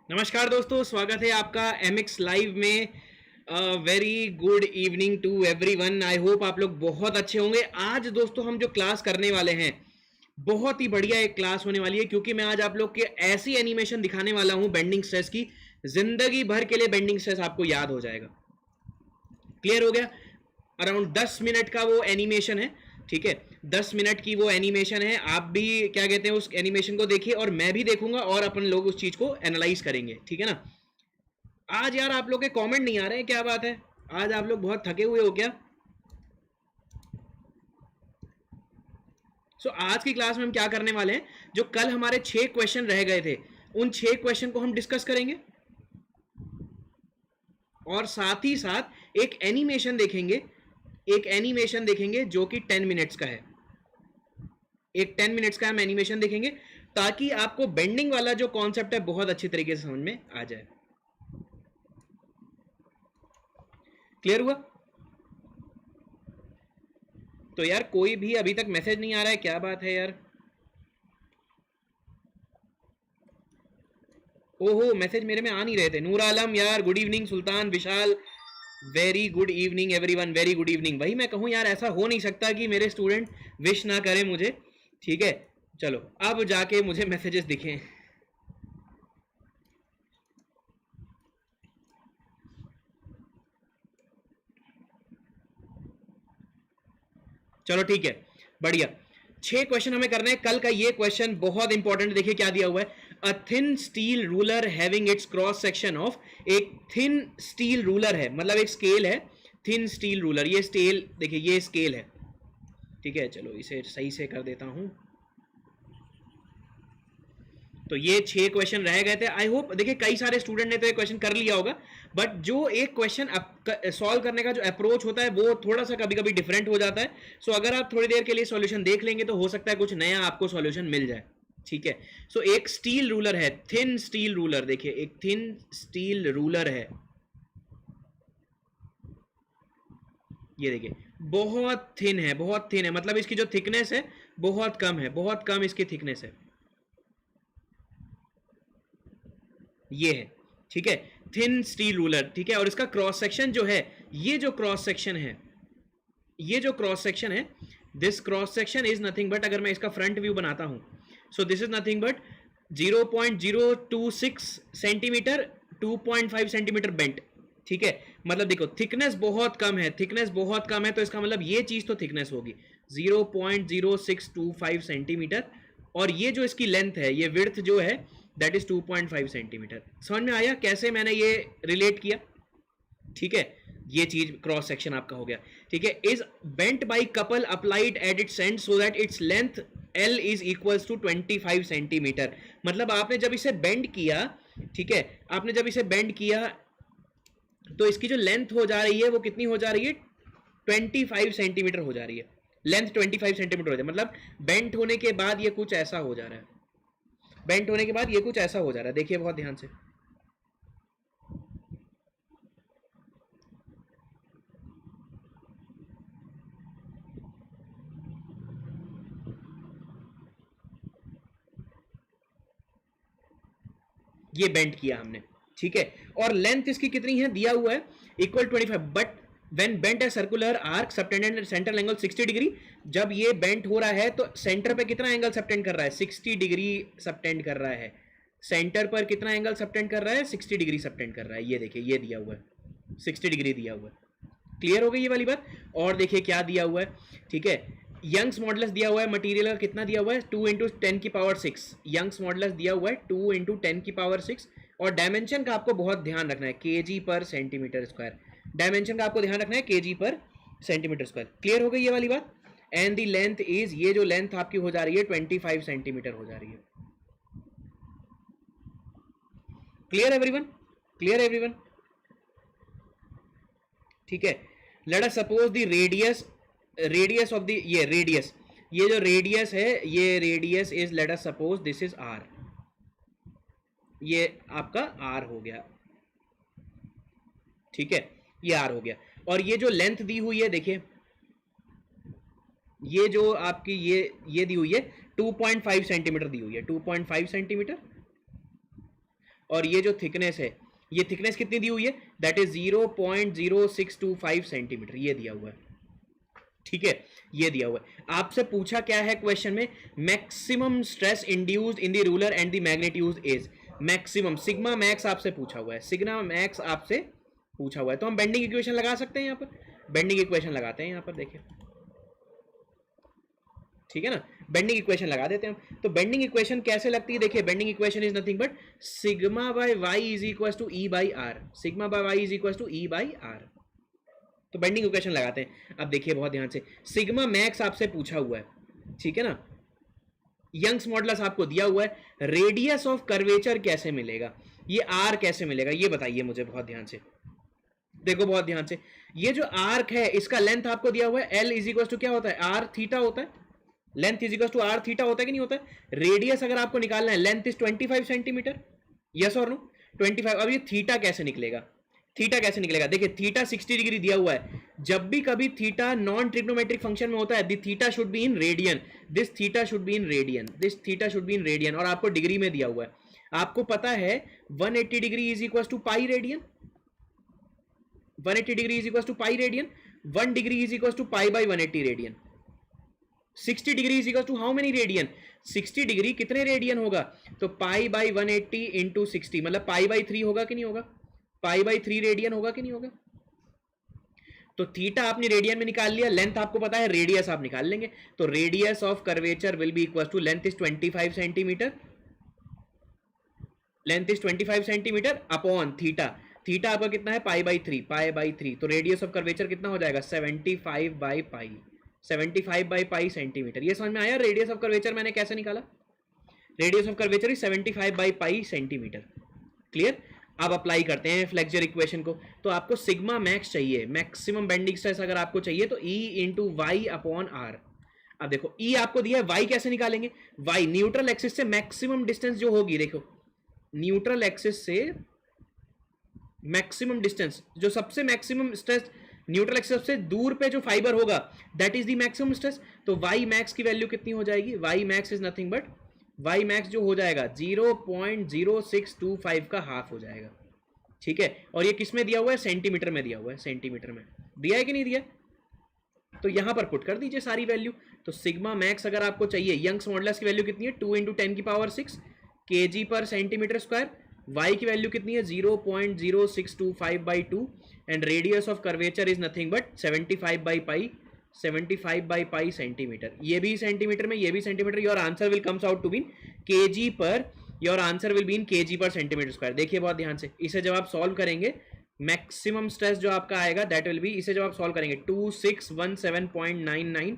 नमस्कार दोस्तों, स्वागत है आपका एमएक्स लाइव में। Very good evening to everyone. I hope आप लोग बहुत अच्छे होंगे। आज दोस्तों हम जो क्लास करने वाले हैं, बहुत ही बढ़िया एक क्लास होने वाली है, क्योंकि मैं आज आप लोग के ऐसी एनिमेशन दिखाने वाला हूं बेंडिंग स्ट्रेस की, जिंदगी भर के लिए बेंडिंग स्ट्रेस आपको याद हो जाएगा। क्लियर हो गया? अराउंड 10 मिनट का वो एनिमेशन है, ठीक है। 10 मिनट की वो एनिमेशन है। आप भी क्या कहते हैं उस एनिमेशन को देखिए और मैं भी देखूंगा और अपन लोग उस चीज को एनालाइज करेंगे, ठीक है ना। आज यार आप लोग के कमेंट नहीं आ रहे हैं, क्या बात है? आज आप लोग बहुत थके हुए हो क्या? आज की क्लास में हम क्या करने वाले हैं, जो कल हमारे 6 क्वेश्चन रह गए थे, उन 6 क्वेश्चन को हम डिस्कस करेंगे और साथ ही साथ एक एनिमेशन देखेंगे। एक एनिमेशन देखेंगे जो कि 10 मिनट्स का है। एक 10 मिनट्स का हम एनिमेशन देखेंगे ताकि आपको बेंडिंग वाला जो कॉन्सेप्ट है बहुत अच्छी तरीके से समझ में आ जाए। क्लियर हुआ? तो यार कोई भी अभी तक मैसेज नहीं आ रहा है, क्या बात है यार? ओहो, मैसेज मेरे में आ नहीं रहे थे। नूर आलम यार, good evening. Sultan, Vishal, very good evening everyone, very good evening. वही मैं कहूं यार, ऐसा हो नहीं सकता कि मेरे स्टूडेंट विश ना करें मुझे, ठीक है। चलो अब जाके मुझे मैसेजेस दिखें। चलो ठीक है, बढ़िया। 6 क्वेश्चन हमें करने हैं। कल का ये क्वेश्चन बहुत इंपॉर्टेंट, देखिए क्या दिया हुआ है। A thin steel ruler having its cross section of, एक थिन स्टील रूलर है, मतलब एक स्केल है, थिन स्टील रूलर। ये स्केल देखिए, ये स्केल है, ठीक है। चलो इसे सही से कर देता हूं। तो ये 6 क्वेश्चन रह गए थे। आई होप, देखिए कई सारे स्टूडेंट ने तो ये क्वेश्चन कर लिया होगा, बट जो एक क्वेश्चन सॉल्व करने का जो अप्रोच होता है वो थोड़ा सा कभी कभी डिफरेंट हो जाता है। अगर आप थोड़ी देर के लिए सॉल्यूशन देख लेंगे तो हो सकता है कुछ नया आपको सॉल्यूशन मिल जाए, ठीक है। एक स्टील रूलर है, थिन स्टील रूलर। देखिए एक थिन स्टील रूलर है, ये देखिए बहुत थिन है, बहुत थिन है, मतलब इसकी जो थिकनेस है बहुत कम है, बहुत कम इसकी थिकनेस है। ये है, ठीक है, थिन स्टील रूलर, ठीक है। और इसका क्रॉस सेक्शन जो है, ये जो क्रॉस सेक्शन है, ये जो क्रॉस सेक्शन है, this cross section is nothing but, अगर मैं इसका फ्रंट व्यू बनाता हूं, this is nothing but 0.026 centimetre, 2.5 centimetre bent, ठीक है। मतलब देखो थिकनेस बहुत कम है, थिकनेस बहुत कम है, तो इसका मतलब ये चीज तो थिकनेस होगी 0.0625 सेंटीमीटर। और ये जो इसकी लेंथ है, ये विड्थ जो है, दैट इज 2.5 सेंटीमीटर। समझ में आया कैसे मैंने ये रिलेट किया? ठीक है, ये चीज क्रॉस सेक्शन आपका हो गया, ठीक है। Is bent by couple applied at its end so that its length L is equals to 25 centimetre. मतलब आपने जब इसे बेंड किया, ठीक है, आपने जब इसे बेंड किया तो इसकी जो लेंथ हो जा रही है वो कितनी हो जा रही है? 25 सेंटीमीटर हो जा रही है। लेंथ 25 सेंटीमीटर हो जाए, मतलब बेंट होने के बाद ये कुछ ऐसा हो जा रहा है। बेंट होने के बाद ये कुछ ऐसा हो जा रहा है, देखिए बहुत ध्यान से। ये बेंट किया हमने, ठीक है। और लेंथ इसकी कितनी है दिया हुआ है? Equal 25, but when bent a circular arc subtended central angle 60 degree, जब ये बेंट हो रहा है तो सेंटर पे कितना एंगल सबटेंड कर रहा है? 60 डिग्री सबटेंड कर रहा है। सेंटर पर कितना एंगल सबटेंड कर रहा है? 60 डिग्री सबटेंड कर रहा है। ये देखिए, ये दिया हुआ है, 60 डिग्री दिया हुआ है। क्लियर हो गई ये वाली बात? और देखिए क्या दिया हुआ है, ठीक है। यंग्स मॉडुलस दिया हुआ है, मटेरियल का कितना दिया हुआ है? 2 इंटू 10 की पावर 6। यंग्स मॉडुलस दिया हुआ है 2 इंटू 10 की पावर 6। और डायमेंशन का आपको बहुत ध्यान रखना है, KG per centimetre square. Dimension का आपको ध्यान रखना है, KG per centimetre square. Clear हो गई ये वाली बात? एंड दी लेंथ इज, ये जो लेंथ आपकी हो जा रही है 25 सेंटीमीटर हो जा रही है। Clear everyone? Clear everyone? ठीक है। Let us suppose the radius, radius of the, ये रेडियस, ये जो रेडियस है, ये radius is, let us suppose this is R. ये आपका आर हो गया, ठीक है, ये आर हो गया। और ये जो लेंथ दी हुई है, देखिए ये जो आपकी ये दी हुई है 2.5 सेंटीमीटर दी हुई है, 2.5 सेंटीमीटर। और ये जो थिकनेस है, ये थिकनेस कितनी दी हुई है, दैट इज 0.0625 सेंटीमीटर, ये दिया हुआ है, ठीक है, ये दिया हुआ है। आपसे पूछा क्या है क्वेश्चन में, maximum stress induced in the ruler and the magnitude is, maximum sigma max आपसे पूछा हुआ है, सिग्मा मैक्स आपसे पूछा हुआ है। तो हम बेंडिंग इक्वेशन लगा सकते हैं यहाँ पर, बेंडिंग इक्वेशन लगाते हैं यहाँ पर, देखिए ठीक है ना, बेंडिंग इक्वेशन लगा देते हैं हम। तो बेंडिंग इक्वेशन कैसे लगती है, देखिए bending equation is nothing but sigma by y is equal to E by R, sigma by y is equal to E by R. तो बेंडिंग इक्वेशन लगाते हैं। अब देखिए बहुत ध्यान से, सिग्मा मैक्स आपसे पूछा हुआ है, ठीक है ना, यंग्स मॉडुलस आपको दिया हुआ है, रेडियस ऑफ कर्वेचर कैसे मिलेगा, ये आर कैसे मिलेगा, ये बताइए मुझे बहुत ध्यान से, देखो बहुत ध्यान से, ये जो आर्क है इसका लेंथ आपको दिया हुआ है, एल इज इक्वल टू क्या होता है, आर थीटा होता है, length is equal to R theta होता है कि नहीं होता है। रेडियस अगर आपको निकालना है, length is 25 centimetre, yes or no, 25। अब ये थीटा कैसे निकलेगा, थीटा कैसे निकलेगा, देखिए थीटा 60 डिग्री दिया हुआ है, जब भी कभी थीटा नॉन ट्रिग्नोमेट्रिक फंक्शन में होता है, the theta should be in radian, this theta should be in radian, this theta should be in radian, और आपको डिग्री में दिया हुआ है। आपको पता है 180 degree is equal to pi radian, 180 degree is equal to pi radian, 1 degree is equal to pi by 180 radian, 60 degree is equal to how many radian, 60 degree कितने रेडियन होगा, तो पाई बाई 180 इंटू 60, मतलब पाई बाई 3 होगा कि नहीं होगा, pi by 3 radian होगा कि नहीं होगा। तो थीटा आपने रेडियन में निकाल लिया, लेंथ आपको पता है, रेडियस आप निकाल लेंगे, तो radius of curvature will be equal to, length is 25 centimetre, length is 25 centimetre upon theta, theta आपका कितना है, पाई बाई 3, पाई बाई 3, तो रेडियस ऑफ कर्वेचर कितना हो जाएगा, 75 by pi, 75 by pi centimetre. ये समझ में आया रेडियस ऑफ कर्वेचर मैंने कैसे निकाला, radius of curvature is 75 by pi centimetre, clear. अब अप्लाई करते हैं फ्लेक्सर इक्वेशन को, तो आपको सिग्मा मैक्स चाहिए, मैक्सिमम बेंडिंग स्ट्रेस अगर आपको चाहिए तो E into y upon R. अब देखो E आपको दिया है, वाई कैसे निकालेंगे, वाई न्यूट्रल एक्सिस से मैक्सिमम डिस्टेंस जो होगी, देखो न्यूट्रल एक्सिस से मैक्सिमम डिस्टेंस, जो सबसे मैक्सिमम स्ट्रेस न्यूट्रल एक्सिस से दूर पे जो फाइबर होगा, that is the maximum stress. तो वाई मैक्स की वैल्यू कितनी हो जाएगी, y max is nothing but, y max जो हो जाएगा 0.0625 का हाफ हो जाएगा, ठीक है। और ये किस में दिया हुआ है, सेंटीमीटर में दिया हुआ है, सेंटीमीटर में दिया है कि नहीं दिया, तो यहां पर पुट कर दीजिए सारी वैल्यू। तो सिग्मा मैक्स अगर आपको चाहिए, यंग्स मॉडुलस की वैल्यू कितनी है, 2 इंटू 10 की power 6 kg per centimetre square, y की वैल्यू कितनी है 0.0625 by 2, and radius of curvature is nothing but 75 by pi, 75 by pi centimetre, ये भी सेंटीमीटर में, ये भी centimetre, your answer will comes out to be kg per, your answer will be in kg per centimetre square. देखिए बहुत ध्यान से, इसे जब आप सॉल्व करेंगे, मैक्सिमम स्ट्रेस जो आपका आएगा दैट विल बी, इसे जब आप सॉल्व करेंगे 2617.99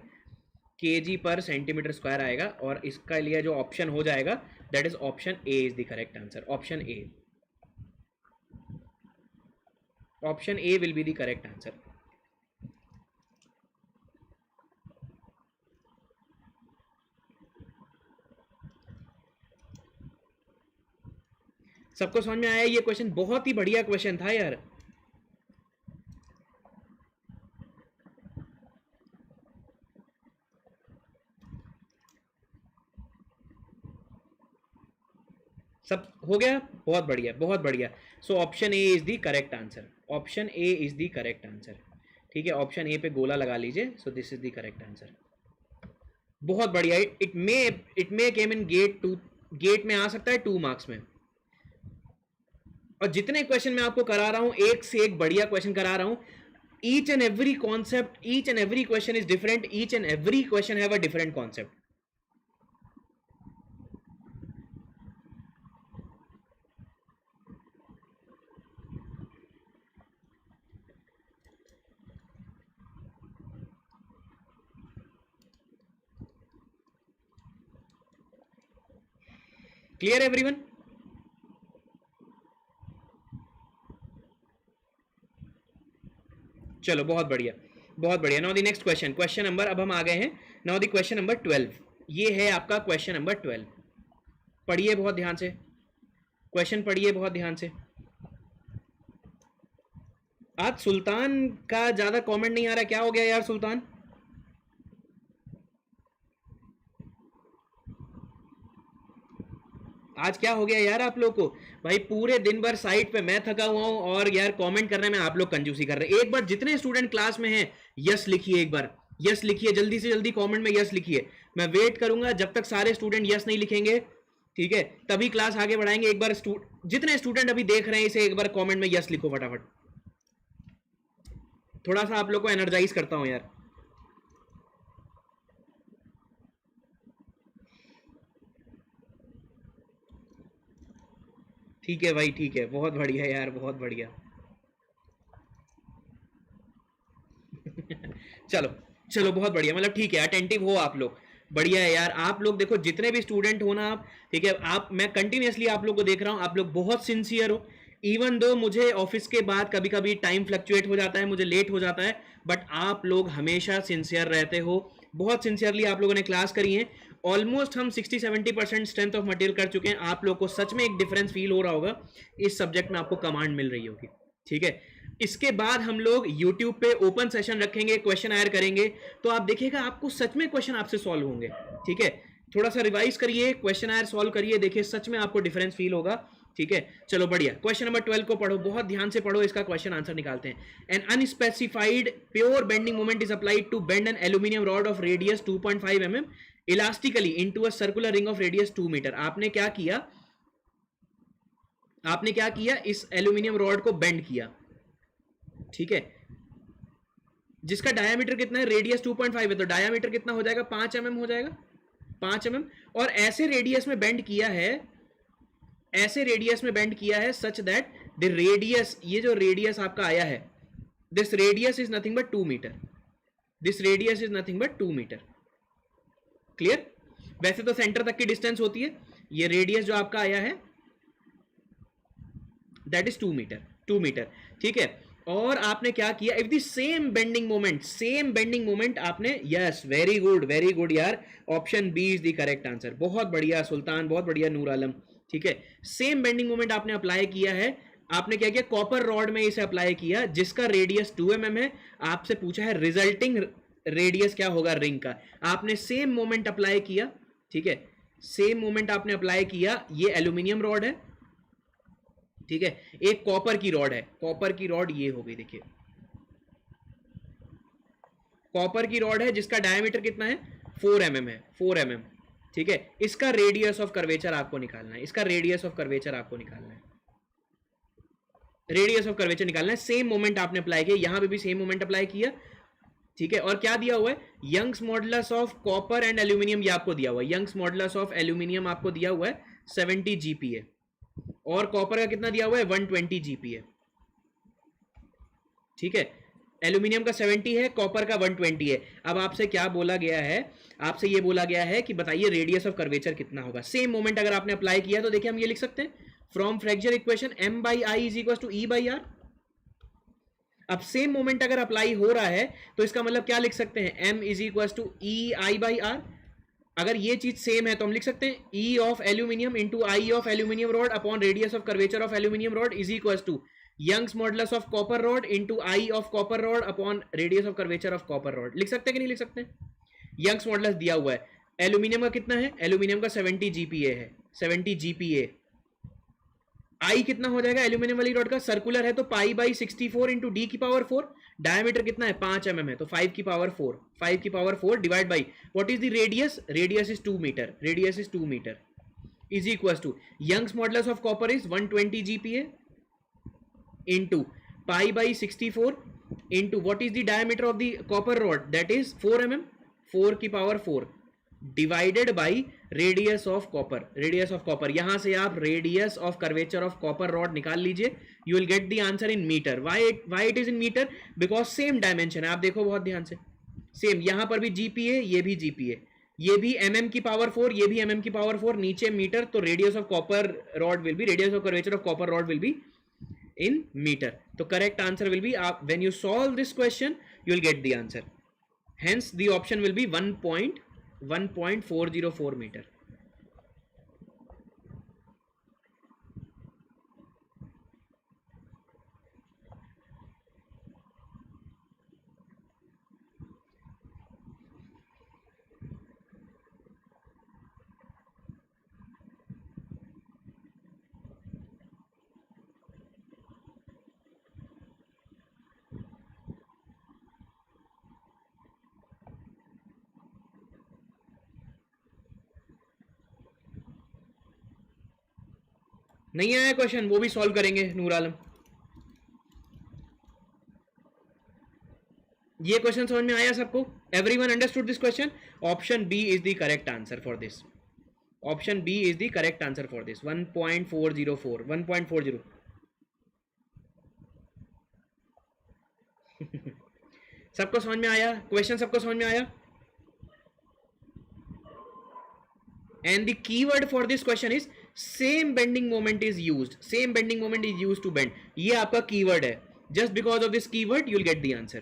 केजी पर सेंटीमीटर स्क्वायर आएगा, और इसका लिए जो ऑप्शन हो जाएगा that is option A is the correct answer, option A, option A will be the correct answer. सबको समझ में आया ये क्वेश्चन, बहुत ही बढ़िया क्वेश्चन था यार। सब हो गया, बहुत बढ़िया बहुत बढ़िया। So option A is the correct answer, option A is the correct answer, ठीक है। ऑप्शन ए पे गोला लगा लीजिए, so this is the correct answer, बहुत बढ़िया। It may came in GATE 2, GATE में आ सकता है 2 मार्क्स में। और जितने क्वेश्चन मैं आपको करा रहा हूं, एक से एक बढ़िया क्वेश्चन करा रहा हूं, each and every concept, each and every question is different, each and every question have a different concept. Clear everyone, चलो बहुत बढ़िया बहुत बढ़िया। Now the next question, question number, अब हम आ गए हैं नाउ द क्वेश्चन नंबर 12, ये है आपका क्वेश्चन नंबर 12। पढ़िए बहुत ध्यान से, क्वेश्चन पढ़िए बहुत ध्यान से। आज सुल्तान का ज्यादा कमेंट नहीं आ रहा, क्या हो गया यार सुल्तान, आज क्या हो गया यार आप लोग को, भाई पूरे दिन भर साइट पे मैं थका हुआ हूं और यार कमेंट करने में आप लोग कंजूसी कर रहे हैं। एक बार जितने स्टूडेंट क्लास में हैं यस लिखिए, एक बार यस लिखिए, जल्दी से जल्दी कमेंट में यस लिखिए। मैं वेट करूंगा जब तक सारे स्टूडेंट यस नहीं लिखेंगे, ठीक है, तभी क्लास आगे बढ़ाएंगे। एक बार जितने स्टूडेंट अभी देख रहे हैं इसे एक बार कमेंट में यस लिखो फटाफट, थोड़ा सा आप लोग को एनर्जाइज करता हूं यार। ठीक है भाई, ठीक है, बहुत बढ़िया यार, बहुत बढ़िया। चलो चलो, बहुत बढ़िया, मतलब ठीक है, अटेंटिव हो आप लोग, बढ़िया है यार। आप लोग देखो जितने भी स्टूडेंट हो ना आप, ठीक है, आप, मैं कंटिन्यूअसली आप लोग को देख रहा हूं, आप लोग बहुत सिंसियर हो। इवन दो मुझे ऑफिस के बाद कभी कभी टाइम फ्लक्चुएट हो जाता है, मुझे लेट हो जाता है, बट आप लोग हमेशा सिंसियर रहते हो। बहुत सिंसियरली आप लोगों ने क्लास करी है। ऑलमोस्ट हम 60-70% स्ट्रेंथ ऑफ मटेरियल कर चुके हैं। आप लोग को सच में एक डिफरेंस फील हो रहा होगा, इस सब्जेक्ट में आपको कमांड मिल रही होगी, ठीक है। इसके बाद हम लोग YouTube पे ओपन सेशन रखेंगे, क्वेश्चन आयर करेंगे, तो आप देखिएगा आपको सच में क्वेश्चन आपसे सॉल्व होंगे, ठीक है। थोड़ा सा रिवाइज करिए, क्वेश्चन आयर सॉल्व करिए, देखिए सच में आपको डिफरेंस फील होगा, ठीक है। चलो बढ़िया, क्वेश्चन नंबर 12 को पढ़ो, बहुत ध्यान से पढ़ो, इसका क्वेश्चन आंसर निकालते हैं। An unspecified pure bending moment is applied to bend an aluminium rod of radius 2.5 mm elastically into a circular ring of radius 2 metre. आपने क्या किया, आपने क्या किया, इस एल्यूमिनियम रॉड को बेंड किया, ठीक है, जिसका डायमीटर कितना है, रेडियस 2.5 है, तो डायमीटर कितना हो जाएगा, 5 mm हो जाएगा, 5 mm। और ऐसे रेडियस में बेंड किया है, ऐसे रेडियस में बेंड किया है सच दैट द रेडियस, ये जो रेडियस आपका आया है, this radius is nothing but 2 metre, this radius is nothing but 2 metre. Clear. वैसे तो सेंटर तक की डिस्टेंस होती है, ये रेडियस जो आपका आया है दैट इज 2 मीटर, 2 मीटर, ठीक है। और आपने क्या किया, if the same bending moment, same bending moment आपने, यस वेरी गुड यार, option B is the correct answer. बहुत बढ़िया सुल्तान, बहुत बढ़िया नूर आलम, ठीक है। सेम बेंडिंग मोमेंट आपने अप्लाई किया है, आपने क्या किया, कॉपर रॉड में इसे अप्लाई किया जिसका रेडियस 2 mm है। आपसे पूछा है रिजल्टिंग रेडियस क्या होगा रिंग का, आपने सेम मोमेंट अप्लाई किया, ठीक है, सेम मोमेंट आपने अप्लाई किया। ये एल्यूमिनियम रॉड है, ठीक है, एक कॉपर की रॉड है, कॉपर की रॉड ये हो गई, देखिए कॉपर की रॉड है जिसका डायमीटर कितना है, 4 mm है, 4 mm, ठीक है। इसका रेडियस ऑफ कर्वेचर आपको निकालना है, इसका रेडियस ऑफ कर्वेचर आपको निकालना है, रेडियस ऑफ कर्वेचर निकालना है। सेम मोमेंट आपने अप्लाई किया, यहां पे भी सेम मोमेंट अप्लाई किया, ठीक है। और क्या दिया हुआ है, Young's modulus of copper and aluminium, ये आपको दिया हुआ है, यंग्स मॉडुलस ऑफ एल्यूमिनियम आपको दिया हुआ है 70 GPa, और कॉपर का कितना दिया हुआ है, 120 GPa, ठीक है। एल्यूमिनियम का 70 है, कॉपर का 120 है। अब आपसे क्या बोला गया है, आपसे ये बोला गया है कि बताइए रेडियस ऑफ कर्वेचर कितना होगा। सेम मोमेंट अगर आपने अप्लाई किया तो देखिए हम ये लिख सकते हैं, from fracture equation m/i is equal to E/r। अब सेम मोमेंट अगर अप्लाई हो रहा है तो इसका मतलब क्या लिख सकते हैं, m is equal to EI/r। अगर ये चीज सेम है तो हम लिख सकते हैं E of aluminium into I of aluminium rod upon radius of curvature of aluminium rod is equal to Young's modulus of copper rod into I of copper rod upon radius of curvature of copper rod. लिख सकते हैं कि नहीं लिख सकते। Young's modulus दिया हुआ है, एल्यूमिनियम का कितना है, एल्यूमिनियम का 70 GPa है, 70 GPa। आई कितना हो जाएगा एल्यूमिनियम वाली रॉड का, सर्कुलर है तो π/64 इंटू डी की पावर 4, डायमीटर कितना है 5 mm है तो 5 की पावर 4, 5 की power 4 divide by what is the radius, radius is 2 metre, radius is 2 metre is equal to Young's modulus of copper is 120 GPa into π/64 into what is the diameter of the copper rod, that is 4 mm, 4 की power 4 divided by radius of copper, radius of copper. यहां से आप radius of curvature of copper rod निकाल लीजिए, you will get the answer in metre. Why it is in metre, because same dimension है। आप देखो बहुत ध्यान से, सेम, यहां पर भी GPa, ये भी GPa, ये भी mm की पावर 4, ये भी mm की पावर 4, नीचे मीटर, तो radius of copper rod will be, radius of curvature of copper rod will be in meter. So correct answer will be, when you solve this question you will get the answer, hence the option will be 1.404 meter. नहीं आया question, वो भी solve करेंगे नूर आलम। ये question समझ में आया सबको? Everyone understood this question? Option B is the correct answer for this. Option B is the correct answer for this. 1.404 1.40 सबको समझ में आया क्वेश्चन? सबको समझ में आया? And the keyword for this question is same bending moment is used. Same bending moment is used to bend. ये आपका keyword है. Just because of this keyword, you'll get the answer.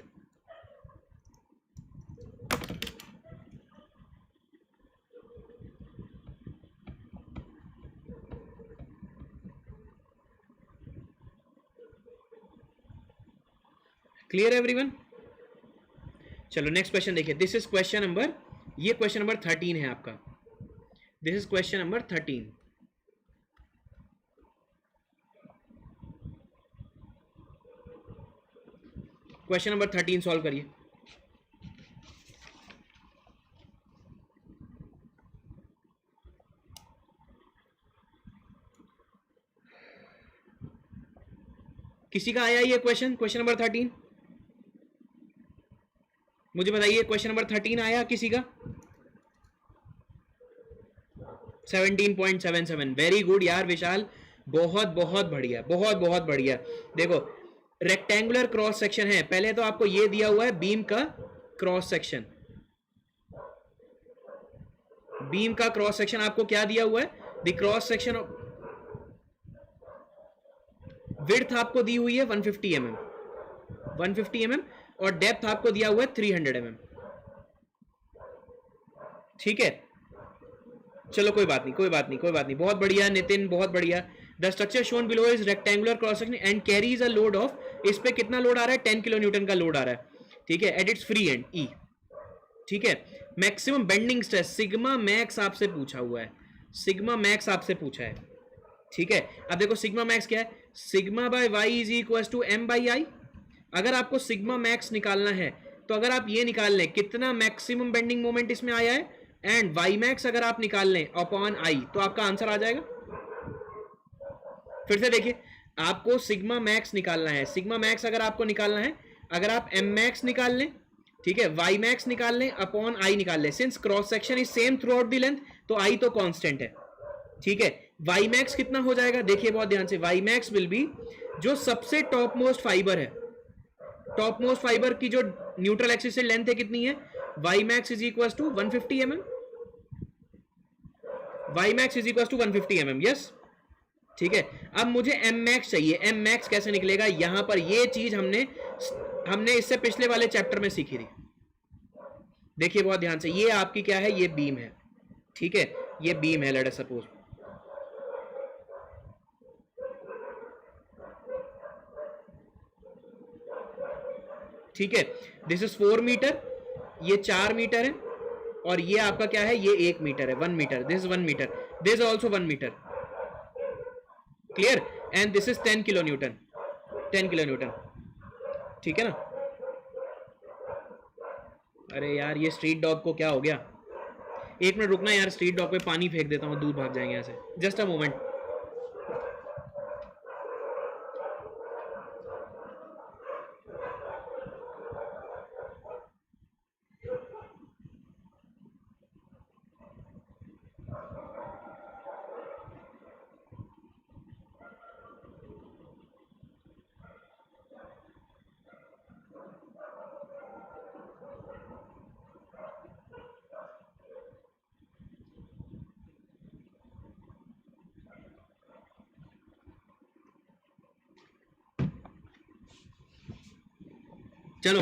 Clear everyone? चलो next question देखिए. This is question number, ये question number 13 है आपका. This is question number 13. Question number 13 solve करिए. किसी का आया ये क्वेश्चन? क्वेश्चन नंबर 13 मुझे बताइए. क्वेश्चन नंबर 13 आया किसी का? 17.77. वेरी गुड यार विशाल, बहुत बहुत बढ़िया, बहुत बहुत बढ़िया. देखो रेक्टेंगुलर क्रॉस सेक्शन है. पहले तो आपको ये दिया हुआ है बीम का क्रॉस सेक्शन. बीम का क्रॉस सेक्शन आपको क्या दिया हुआ है? The cross section of width आपको दी हुई है 150 mm, 150 mm, और डेप्थ आपको दिया हुआ है 300 mm. ठीक है, चलो कोई बात नहीं, कोई बात नहीं, कोई बात नहीं. बहुत बढ़िया नितिन, बहुत बढ़िया. The structure shown below is rectangular cross section and carries a load of, इस पे कितना लोड आ रहा है? 10 किलो न्यूटन का लोड आ रहा है. ठीक है, एट इट्स फ्री एंड ई. ठीक है, maximum bending stress sigma max आपसे पूछा हुआ है. सिग्मा मैक्स आपसे पूछा है. ठीक है, अब देखो सिग्मा मैक्स क्या है? Sigma by y is equal to M by I. अगर आपको सिग्मा मैक्स निकालना है तो अगर आप ये निकाल लें कितना मैक्सिमम बेंडिंग मोमेंट इसमें आया है, एंड वाई मैक्स अगर आप निकाल लें अपॉन आई, तो आपका आंसर आ जाएगा. फिर से देखिए, आपको सिग्मा मैक्स निकालना है. सिग्मा मैक्स अगर आपको निकालना है, अगर आप एम मैक्स निकाल लें, ठीक है, वाई मैक्स निकाल लें, अपॉन आई निकाल लें. Since cross section is same through out the length, तो आई तो कांस्टेंट है. ठीक है, वाई मैक्स कितना हो जाएगा? देखिए बहुत ध्यान से, वाई मैक्स विल बी जो सबसे टॉप मोस्ट फाइबर है, टॉप मोस्ट फाइबर की जो न्यूट्रल एक्सिस से लेंथ है कितनी है? Y max is equal to 150 mm. Y max is equal to 150 mm. Yes, ठीक है. अब मुझे एम मैक्स चाहिए. एम मैक्स कैसे निकलेगा? यहां पर ये चीज हमने इससे पिछले वाले चैप्टर में सीखी थी. देखिए बहुत ध्यान से, ये आपकी क्या है? ये बीम है. ठीक है, ये बीम है, लेट अस सपोज. ठीक है, दिस इज 4 मीटर, ये 4 मीटर है, और ये आपका क्या है? ये 1 मीटर है, 1 metre. This is 1 metre, this is also 1 metre. Clear? And this is 10 kilo newton, 10 kilo newton. ठीक है ना? अरे यार ये स्ट्रीट डॉग को क्या हो गया? एक मिनट रुकना यार, स्ट्रीट डॉग पे पानी फेंक देता हूँ, दूर भाग जाएंगे यहाँ से. Just a moment. चलो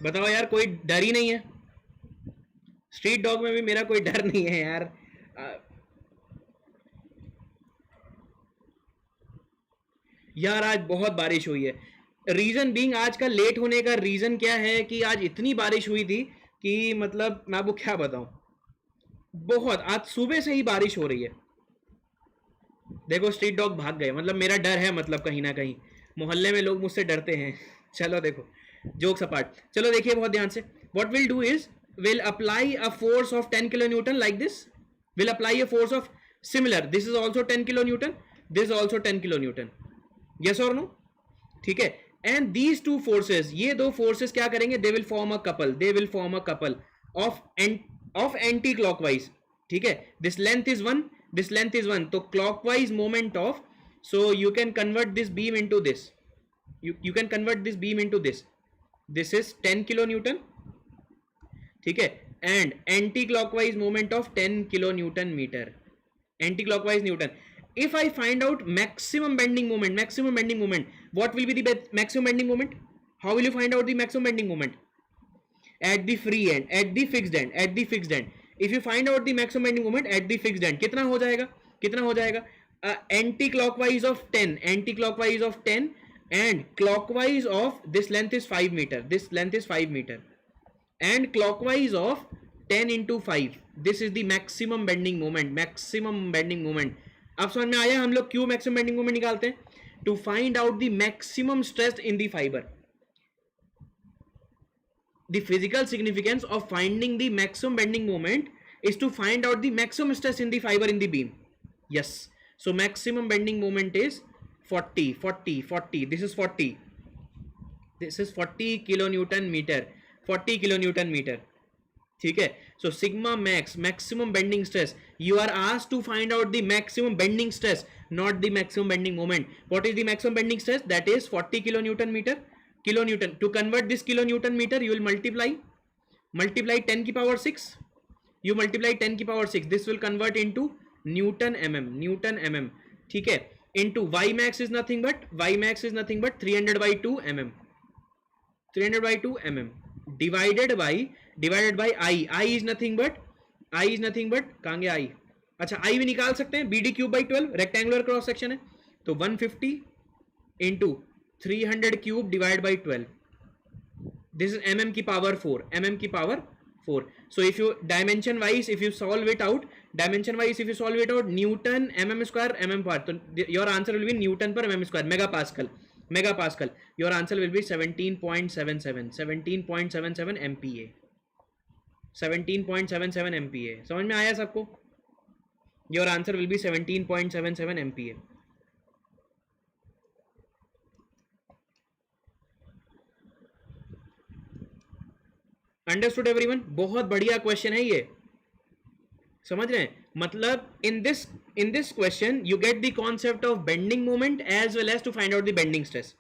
बताओ यार, कोई डर ही नहीं है? स्ट्रीट डॉग में भी मेरा कोई डर नहीं है यार. यार आज बहुत बारिश हुई है. रीजन बीइंग, आज का लेट होने का रीजन क्या है कि आज इतनी बारिश हुई थी कि मतलब मैं आपको क्या बताऊं, बहुत आज सुबह से ही बारिश हो रही है. देखो स्ट्रीट डॉग भाग गए, मतलब मेरा डर है, मतलब कहीं ना कहीं मोहल्ले में लोग मुझसे डरते हैं. चलो देखो, जोक्स अपार्ट, चलो देखिए बहुत ध्यान से. What will do is will apply a force of 10 kilo Newton like this. Will apply a force of similar, this is also 10 kilo Newton, this also 10 kilo Newton, yes or no, ठीक है। And these two forces, ये दो forces क्या करेंगे, they will form a couple, they will form a couple of anti clockwise, ठीक है। This length is 1, this length is 1, तो clockwise moment of, so you can convert this beam into this, you can convert this beam into this is 10 kilo newton, ठीक है, and anti clockwise moment of 10 kilo newton meter, anti clockwise newton. If I find out maximum bending moment, what will be the maximum bending moment? How will you find out the maximum bending moment? At the free end, at the fixed end, if you find out the maximum bending moment at the fixed end, कितना हो जाएगा, anti clockwise of 10 and clockwise of this length is 5 meter, and clockwise of 10 into 5, this is the maximum bending moment. अब समझ में आया हम लोग क्यों maximum bending moment निकालते हैं? To find out the maximum stress in the fiber. The physical significance of finding the maximum bending moment is to find out the maximum stress in the fiber in the beam. Yes, so maximum bending moment is 40, this is 40 kilonewton meter, ठीक है। So sigma max, maximum bending stress, you are asked to find out the maximum bending stress, not the maximum bending moment. What is the maximum bending stress? That is 40 kilonewton meter. To convert this kilonewton meter, you will multiply 10 की power 6, you multiply 10 की power 6, this will convert into Newton mm, ठीक है, into y max is nothing but 300 by 2 mm, divided by I is nothing but कहां गया I, अच्छा I भी निकाल सकते हैं, BD cube by 12, rectangular cross section है, तो 150 into 300 cube divide by 12, this is mm की power 4, so if you dimension wise if you solve it out, Newton mm square mm per, so your answer will be Newton per mm square, megapascal, your answer will be 17.77 MPa, 17.77 MPa, समझ में आया सबको? Your answer will be 17.77 MPa. Understood everyone? बहुत बढ़िया question है ये, समझ रहे हैं? मतलब in this question you get the concept of bending moment as well as to find out the bending stress.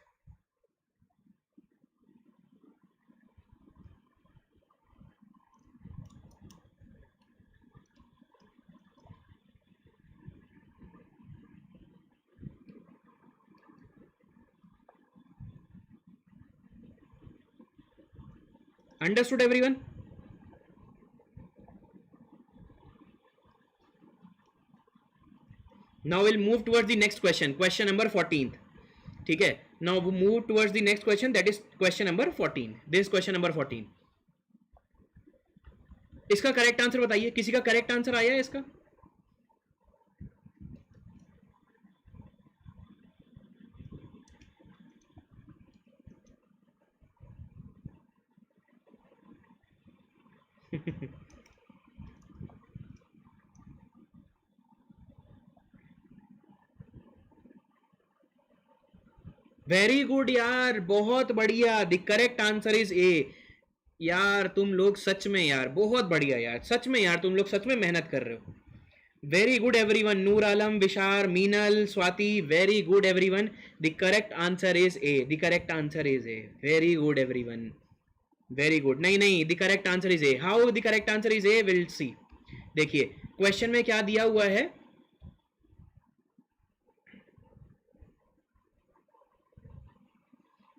Understood everyone? Now we'll move towards the next question number 14. ठीक है, now we move towards the next question, that is question number 14. This is question number 14. इसका correct answer बताइए, किसी का correct answer आया है इसका? Very good यार, बहुत बढ़िया, द करेक्ट आंसर इज ए. यार तुम लोग सच में यार बहुत बढ़िया यार, सच में यार तुम लोग सच में मेहनत कर रहे हो. Very good everyone, Noor Alam, Vishar, Meenal, Swati, very good everyone. The correct answer is A, the correct answer is A. Very good everyone, very good. नहीं, the correct answer is A. How the correct answer is A, will see. देखिए question में क्या दिया हुआ है,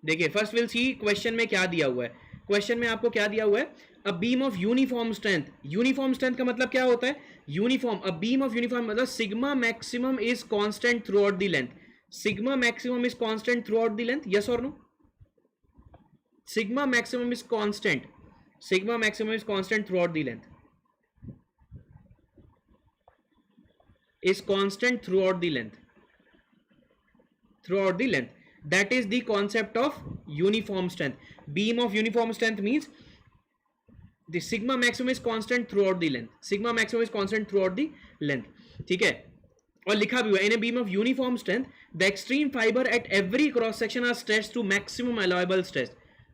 देखिए first will see question में क्या दिया हुआ है. क्वेश्चन में आपको क्या दिया हुआ है, a beam of uniform strength. Uniform strength का मतलब क्या होता है? Uniform, a beam of uniform मतलब sigma maximum is constant throughout the length. Sigma maximum is constant throughout the length, yes or no? Sigma maximum is constant, sigma maximum is constant throughout the length, is constant throughout the length, throughout the length. That is the concept of uniform strength. Beam of uniform strength means the sigma maximum is constant throughout the length, sigma maximum is constant throughout the length. ठीक है, और लिखा भी हुआ in a beam of uniform strength the extreme fibre at every cross section are stressed to maximum allowable stress.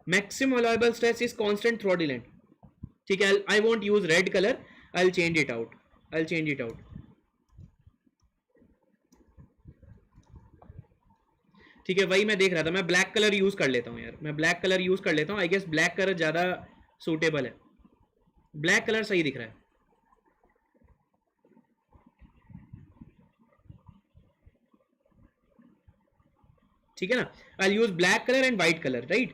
Maximum allowable stress is constant throughout the length. ठीक है, I won't use red colour, I will change it out. ठीक है, वही मैं देख रहा था. मैं ब्लैक कलर यूज कर लेता हूं यार, मैं ब्लैक कलर यूज कर लेता हूं. आई गेस ब्लैक कलर ज्यादा सूटेबल है. ब्लैक कलर सही दिख रहा है. ठीक है ना. I use black colour and white colour, right.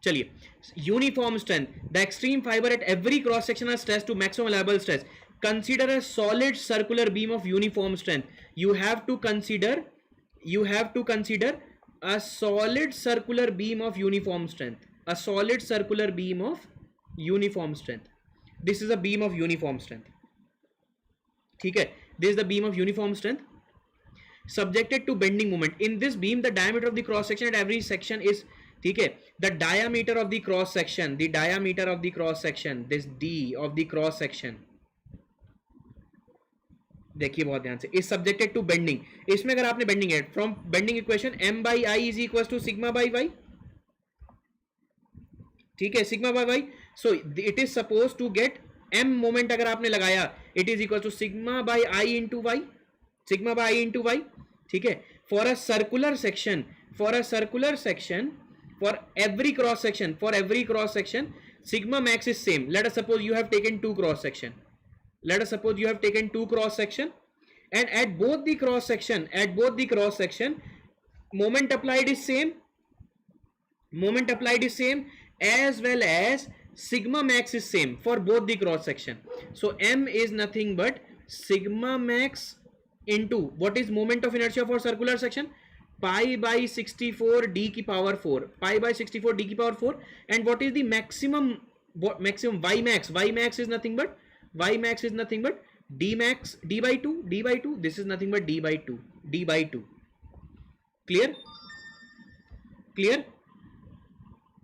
चलिए, uniform strength the extreme fibre at every cross section are stressed to maximum allowable stress. Consider a solid circular beam of uniform strength. You have to consider a solid circular beam of uniform strength. A solid circular beam of uniform strength. This is a beam of uniform strength. ठीक है, this is the beam of uniform strength subjected to bending moment. In this beam, the diameter of the cross section at every section is, ठीक है, the diameter of the cross section, this D of the cross section. देखिए बहुत ध्यान से, is subjected to bending. इसमें अगर आपने bending है from bending equation m by I is equal to sigma by y. ठीक है, sigma by y. So it is suppose to get m moment अगर आपने लगाया, it is equal to sigma by I into y. ठीक है, for a circular section, for every cross section sigma max is same. Let us suppose you have taken two cross section. And at both the cross section, moment applied is same, as well as sigma max is same for both the cross section. So m is nothing but sigma max into what is moment of inertia for circular section, pi by 64 d की power 4, and what is the maximum y max is nothing but d max, d by 2, this is nothing but d by 2. Clear.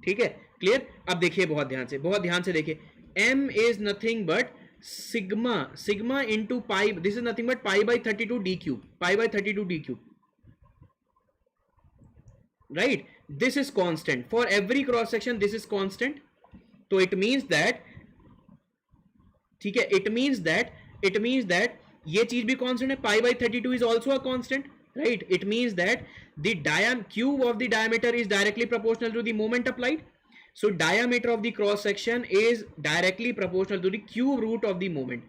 ठीक है, clear. अब देखिए बहुत ध्यान से देखिए, m is nothing but sigma into pi, this is nothing but pi by 32 d cube, right. This is constant for every cross section, this is constant. So it means that, ठीक है, it means that ये चीज भी constant है, pi by 32 is also a constant, right. It means that the cube of the diameter is directly proportional to the moment applied. So diameter of the cross section is directly proportional to the cube root of the moment.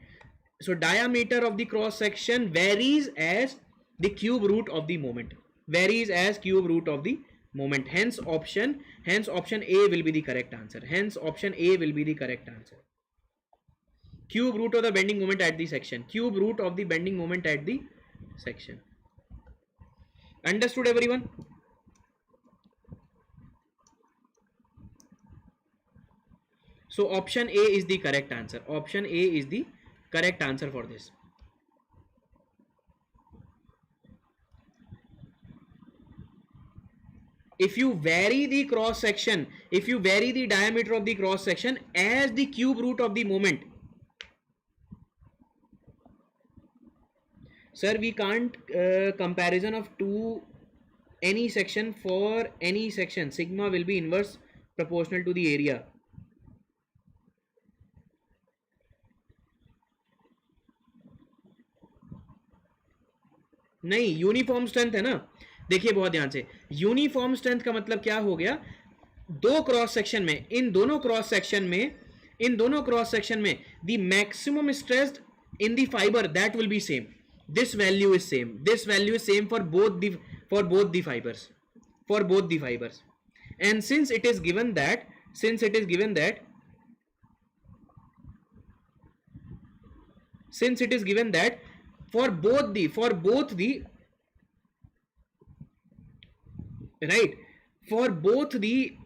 So diameter of the cross section varies as the cube root of the moment. Hence option A will be the correct answer. Cube root of the bending moment at the section. Understood everyone? So option A is the correct answer. For this. If you vary the cross section, if you vary the diameter of the cross section as the cube root of the moment, sir, we can't comparison of any section for any section. Sigma will be inverse proportional to the area. नहीं, uniform strength है ना. देखिए बहुत ध्यान से, uniform strength का मतलब क्या हो गया, दो क्रॉस सेक्शन में, इन दोनों क्रॉस सेक्शन में the maximum stress in the fibre that will be same. This value is same for both the fibers, and since it is given that for both the right, for both the,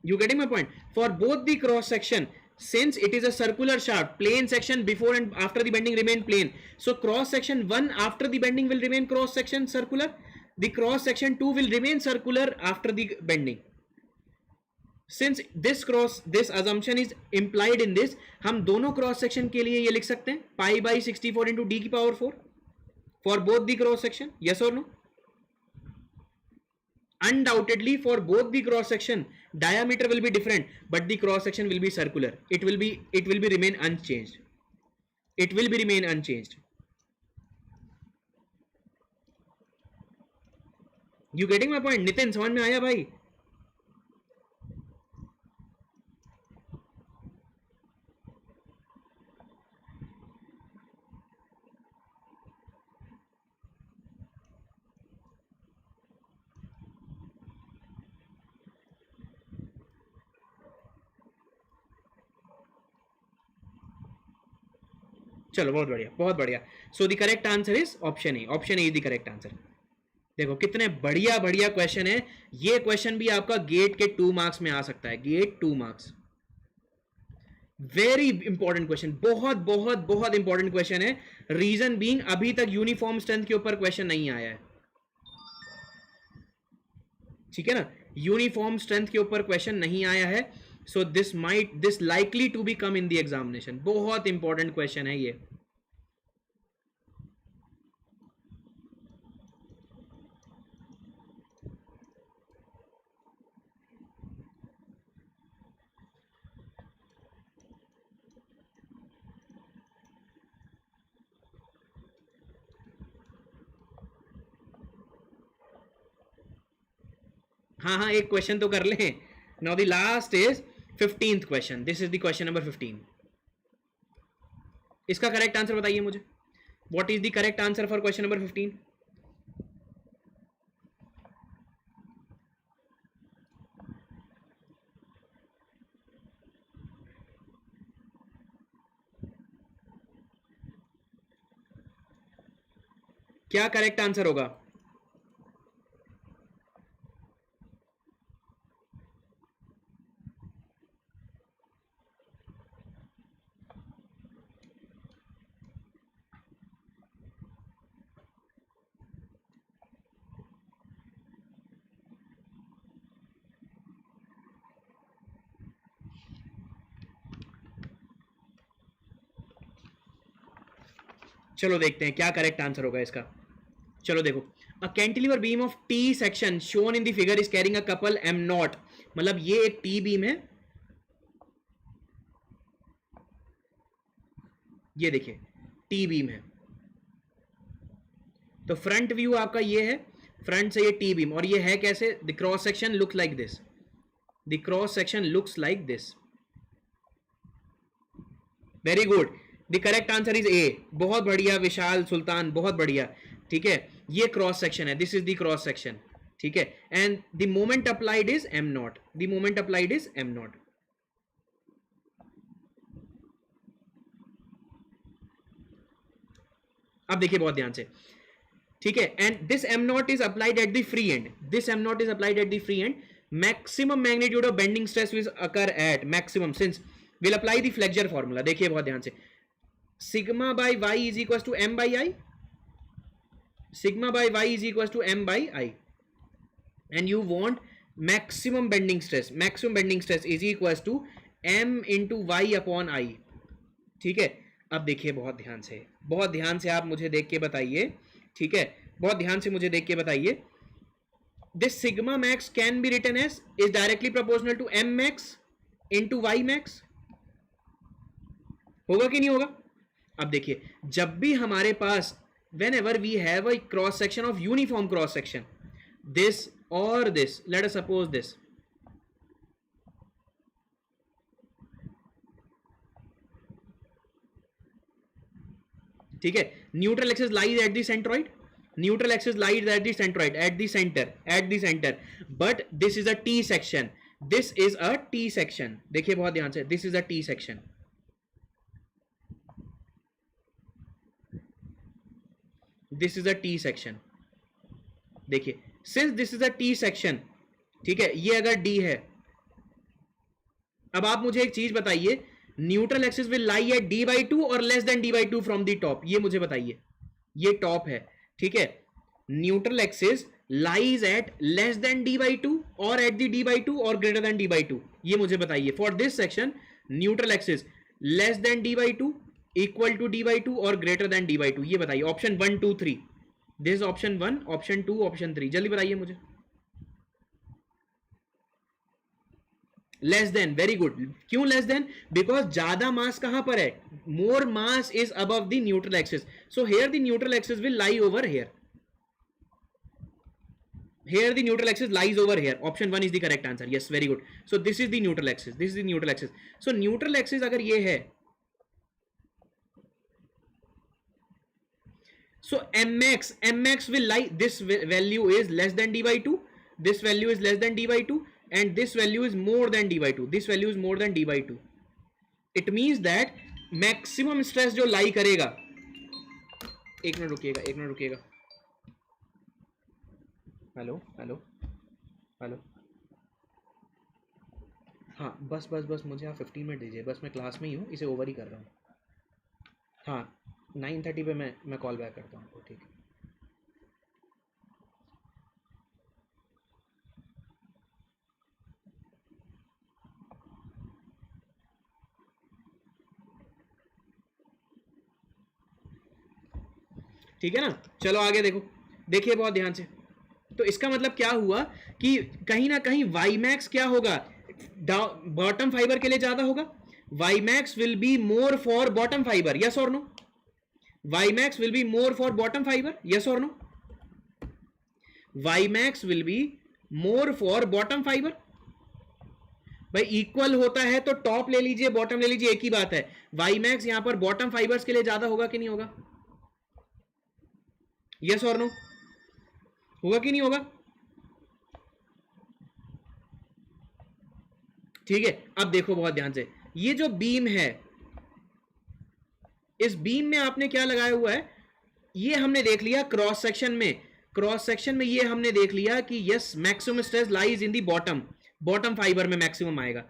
you getting my point, for both the cross section, since it is a circular shaft, plane section before and after the bending remain plane, so cross section 1 after the bending will remain cross section circular, the cross section 2 will remain circular after the bending. Since this assumption is implied in this, हम दोनों cross section के लिए ये लिख सकते हैं pi by 64 into D की power 4 for both the cross section, yes or no? Undoubtedly for both the cross section diameter will be different, but the cross section will be circular. It will be remain unchanged. It will be remain unchanged. You getting my point? Nitin समझ में आया भाई? चलो बहुत बढ़िया, बहुत बढ़िया. So the correct answer is option A. Option A is the correct answer. देखो कितने बढ़िया बढ़िया क्वेश्चन है. ये क्वेश्चन भी आपका गेट के 2 मार्क्स में आ सकता है. GATE 2 marks. Very important question, बहुत बहुत बहुत इंपॉर्टेंट क्वेश्चन है. रीजन बीइंग अभी तक यूनिफॉर्म स्ट्रेंथ के ऊपर क्वेश्चन नहीं आया है. ठीक है ना, यूनिफॉर्म स्ट्रेंथ के ऊपर क्वेश्चन नहीं आया है. So this likely to be come in the examination. बहुत इंपॉर्टेंट क्वेश्चन है ये. हाँ हाँ, एक क्वेश्चन तो कर लें. Now the last is 15th question. This is the question number 15. इसका करेक्ट आंसर बताइए मुझे. What is the correct answer for question number 15? क्या करेक्ट आंसर होगा? चलो देखते हैं क्या करेक्ट आंसर होगा इसका. चलो देखो, अ cantilever beam of T section shown in the figure is carrying a couple am not. मतलब ये एक टी बीम है. ये देखिए टी बीम है. तो फ्रंट व्यू आपका ये है, फ्रंट से ये टी बीम, और ये है कैसे? The cross section look like this. The cross section looks like this. Very good. The correct answer is ए. बहुत बढ़िया विशाल सुल्तान, बहुत बढ़िया. ठीक है, ये क्रॉस सेक्शन है. This is the cross section. ठीक है, and the moment applied is am not. The moment applied is am not. अब देखिए बहुत ध्यान से. ठीक है, and this M nought is applied at the free end. This M nought is applied at the free end. Maximum magnitude of bending stress will occur at maximum since will apply the flexure formula. देखिए बहुत ध्यान से. Sigma by y is equal to M by I. Sigma by y is equal to M by I. And you want maximum bending stress. Maximum bending stress is equal to M into y upon I. ठीक है, अब देखिए बहुत ध्यान से, बहुत ध्यान से आप मुझे देख के बताइए. ठीक है, बहुत ध्यान से मुझे देख के बताइए. This sigma max can be written as is directly proportional to M max into y max. होगा कि नहीं होगा? अब देखिए, जब भी हमारे पास whenever we have a cross section of uniform cross section, this or this, let us suppose this. ठीक है, neutral axis lies at the centroid. Neutral axis lies at the centroid, at the centre, at the centre. But this is a T section. This is a T section. देखिए बहुत ध्यान से, this is a T section. This is a T section. देखिए, since this is a T section, ठीक है, ये अगर D है. अब आप मुझे एक चीज बताइए, neutral axis will lie at d by two or less than d by two from the top. ये मुझे बताइए. ये टॉप है. ठीक है, neutral axis lies at less than d by two or at the d by two or greater than d by two, ये मुझे बताइए। For this section neutral axis less than d by two, equal to d by two or greater than d by two, ये बताइए। Option 1 2 3, this option 1, option 2, option 3, जल्दी बताइए मुझे। Less than, very good. क्यों less than? Because ज्यादा mass कहां पर है? More mass is above the neutral axis, so here the neutral axis will lie over here, here the neutral axis lies over here. Option 1 is the correct answer. Yes, very good. So this is the neutral axis, this is the neutral axis. So neutral axis अगर ये है, so mx will lie, this value is less than d by 2, this value is less than d by 2, and this value is more than d by 2, this value is more than d by 2. It means that maximum stress जो lie करेगा, एक minute रुकिएगा, hello hello hello, हाँ बस मुझे आप 15 minute दीजिए, बस मैं क्लास में ही हूँ, इसे ओवर ही कर रहा हूँ। हाँ 9:30 पे मैं कॉल बैक करता हूँ आपको, ठीक है। ठीक है ना, चलो आगे देखिए बहुत ध्यान से। तो इसका मतलब क्या हुआ कि कहीं ना कहीं वाई मैक्स क्या होगा, बॉटम फाइबर के लिए ज्यादा होगा। Y max will be more for bottom fibre, yes or no? Y max will be more for bottom fibre, yes or no? Y max will be more for bottom fibre. भाई equal होता है तो top ले लीजिए bottom ले लीजिए, एक ही बात है। वाई मैक्स यहां पर बॉटम फाइबर्स के लिए ज्यादा होगा कि नहीं होगा? Yes or no? होगा कि नहीं होगा? ठीक है, अब देखो बहुत ध्यान से, ये जो बीम है, इस बीम में आपने क्या लगाया हुआ है, ये हमने देख लिया क्रॉस सेक्शन में ये हमने देख लिया कि yes maximum stress lies in the bottom fibre में मैक्सिमम आएगा,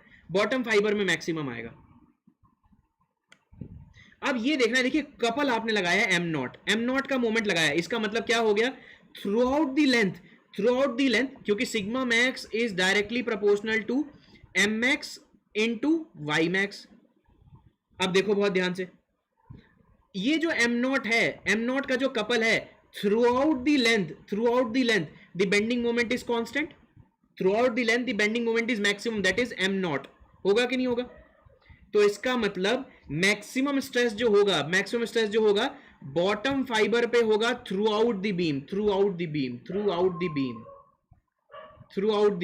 अब ये देखना है, देखिए कपल आपने लगाया एम नॉट का मोमेंट लगाया, इसका मतलब क्या हो गया, थ्रू आउट दी लेंथ, क्योंकि sigma max is directly proportional to M max into y max. अब देखो बहुत ध्यान से, ये जो एम नॉट का जो कपल है, through out the length the bending moment is constant, throughout the length the bending moment is maximum, that is am not. होगा कि नहीं होगा? तो इसका मतलब मैक्सिमम स्ट्रेस जो होगा बॉटम फाइबर पे होगा थ्रू आउट द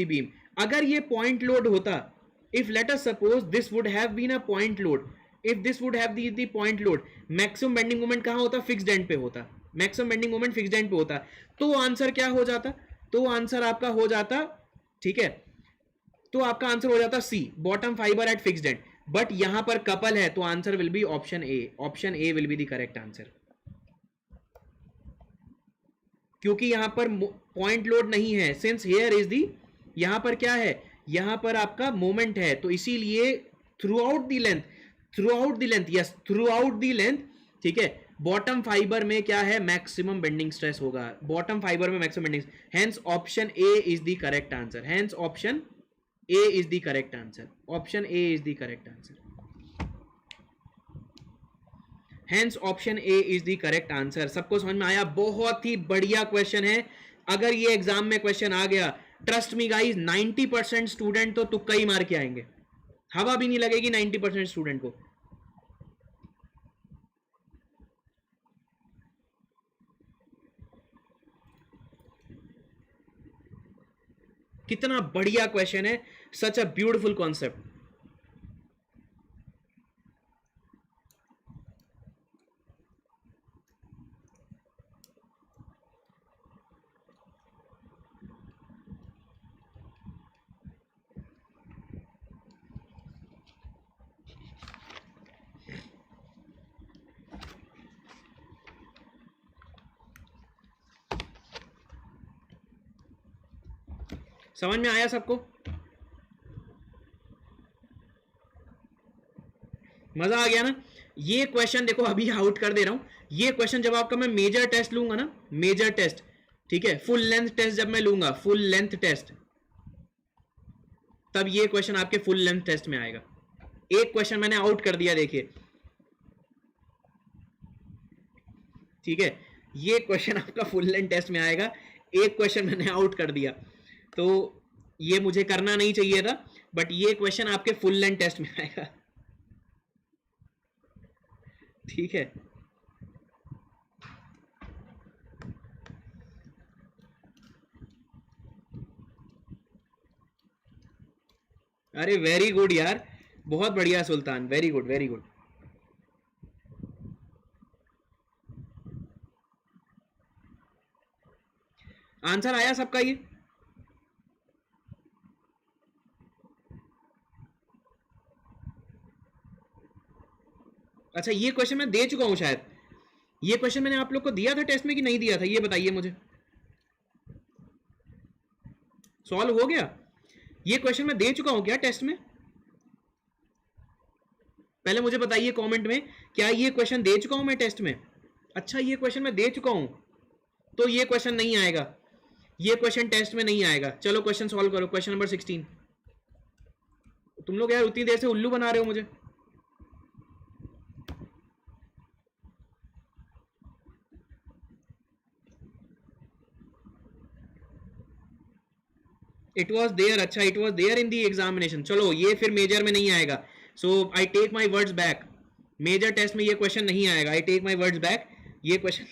बीम। अगर ये पॉइंट लोड होता, if let us suppose this would have been a point load, if this would have the point load, maximum bending moment कहां होता? Fixed and पे होता, तो आंसर क्या हो जाता? तो आंसर आपका हो जाता, ठीक है, तो आपका आंसर हो जाता C, bottom fibre at fixed end. But यहां पर कपल है तो answer will be option A will be the correct answer, क्योंकि यहां पर पॉइंट लोड नहीं है, सिंस हियर इज दी, यहां पर क्या है, यहां पर आपका मोमेंट है, तो इसीलिए थ्रू आउट दी लेंथ, ठीक है, बॉटम फाइबर में क्या है, मैक्सिमम बेंडिंग स्ट्रेस होगा, बॉटम फाइबर में maximum bending, hence option A is the correct answer, option A is the correct answer. सबको समझ में आया? बहुत ही बढ़िया क्वेश्चन है। अगर ये एग्जाम में क्वेश्चन आ गया, ट्रस्ट मी गाइस, 90% स्टूडेंट तो तुक्का ही मार के आएंगे, हवा भी नहीं लगेगी 90% स्टूडेंट को। कितना बढ़िया क्वेश्चन है, सच अ ब्यूटीफुल कॉन्सेप्ट। समझ में आया सबको? मजा आ गया ना? ये क्वेश्चन देखो, अभी आउट कर दे रहा हूं, ये क्वेश्चन जब आपका मैं मेजर टेस्ट लूंगा ना, मेजर टेस्ट, ठीक है, फुल लेंथ टेस्ट जब मैं लूंगा, फुल लेंथ टेस्ट, तब ये क्वेश्चन आपके फुल लेंथ टेस्ट में आएगा। एक क्वेश्चन मैंने आउट कर दिया, देखिए, ठीक है, ये क्वेश्चन आपका फुल लेंथ टेस्ट में आएगा, एक क्वेश्चन मैंने आउट कर दिया, तो ये मुझे करना नहीं चाहिए था, बट ये क्वेश्चन आपके फुल लेंथ टेस्ट में आएगा। ठीक है, अरे वेरी गुड यार, बहुत बढ़िया Sultan, very good very good. Answer आया सबका ये? अच्छा, ये क्वेश्चन मैं दे चुका हूं शायद, ये क्वेश्चन मैंने आप लोग को दिया था टेस्ट में कि नहीं दिया था, ये बताइए मुझे। सॉल्व हो गया ये क्वेश्चन, मैं दे चुका हूं क्या टेस्ट में? पहले मुझे बताइए कमेंट में, क्या ये क्वेश्चन दे चुका हूं मैं टेस्ट में? अच्छा, ये क्वेश्चन मैं दे चुका हूं, तो ये क्वेश्चन नहीं आएगा, ये क्वेश्चन टेस्ट में नहीं आएगा। चलो क्वेश्चन सॉल्व करो, क्वेश्चन नंबर 16। तुम लोग यार उतनी देर से उल्लू बना रहे हो मुझे। इट वॉज देयर, अच्छा it was there in the examination. चलो ये फिर मेजर में नहीं आएगा, so I take my words back, major test में ये क्वेश्चन नहीं आएगा, I take my words back, ये question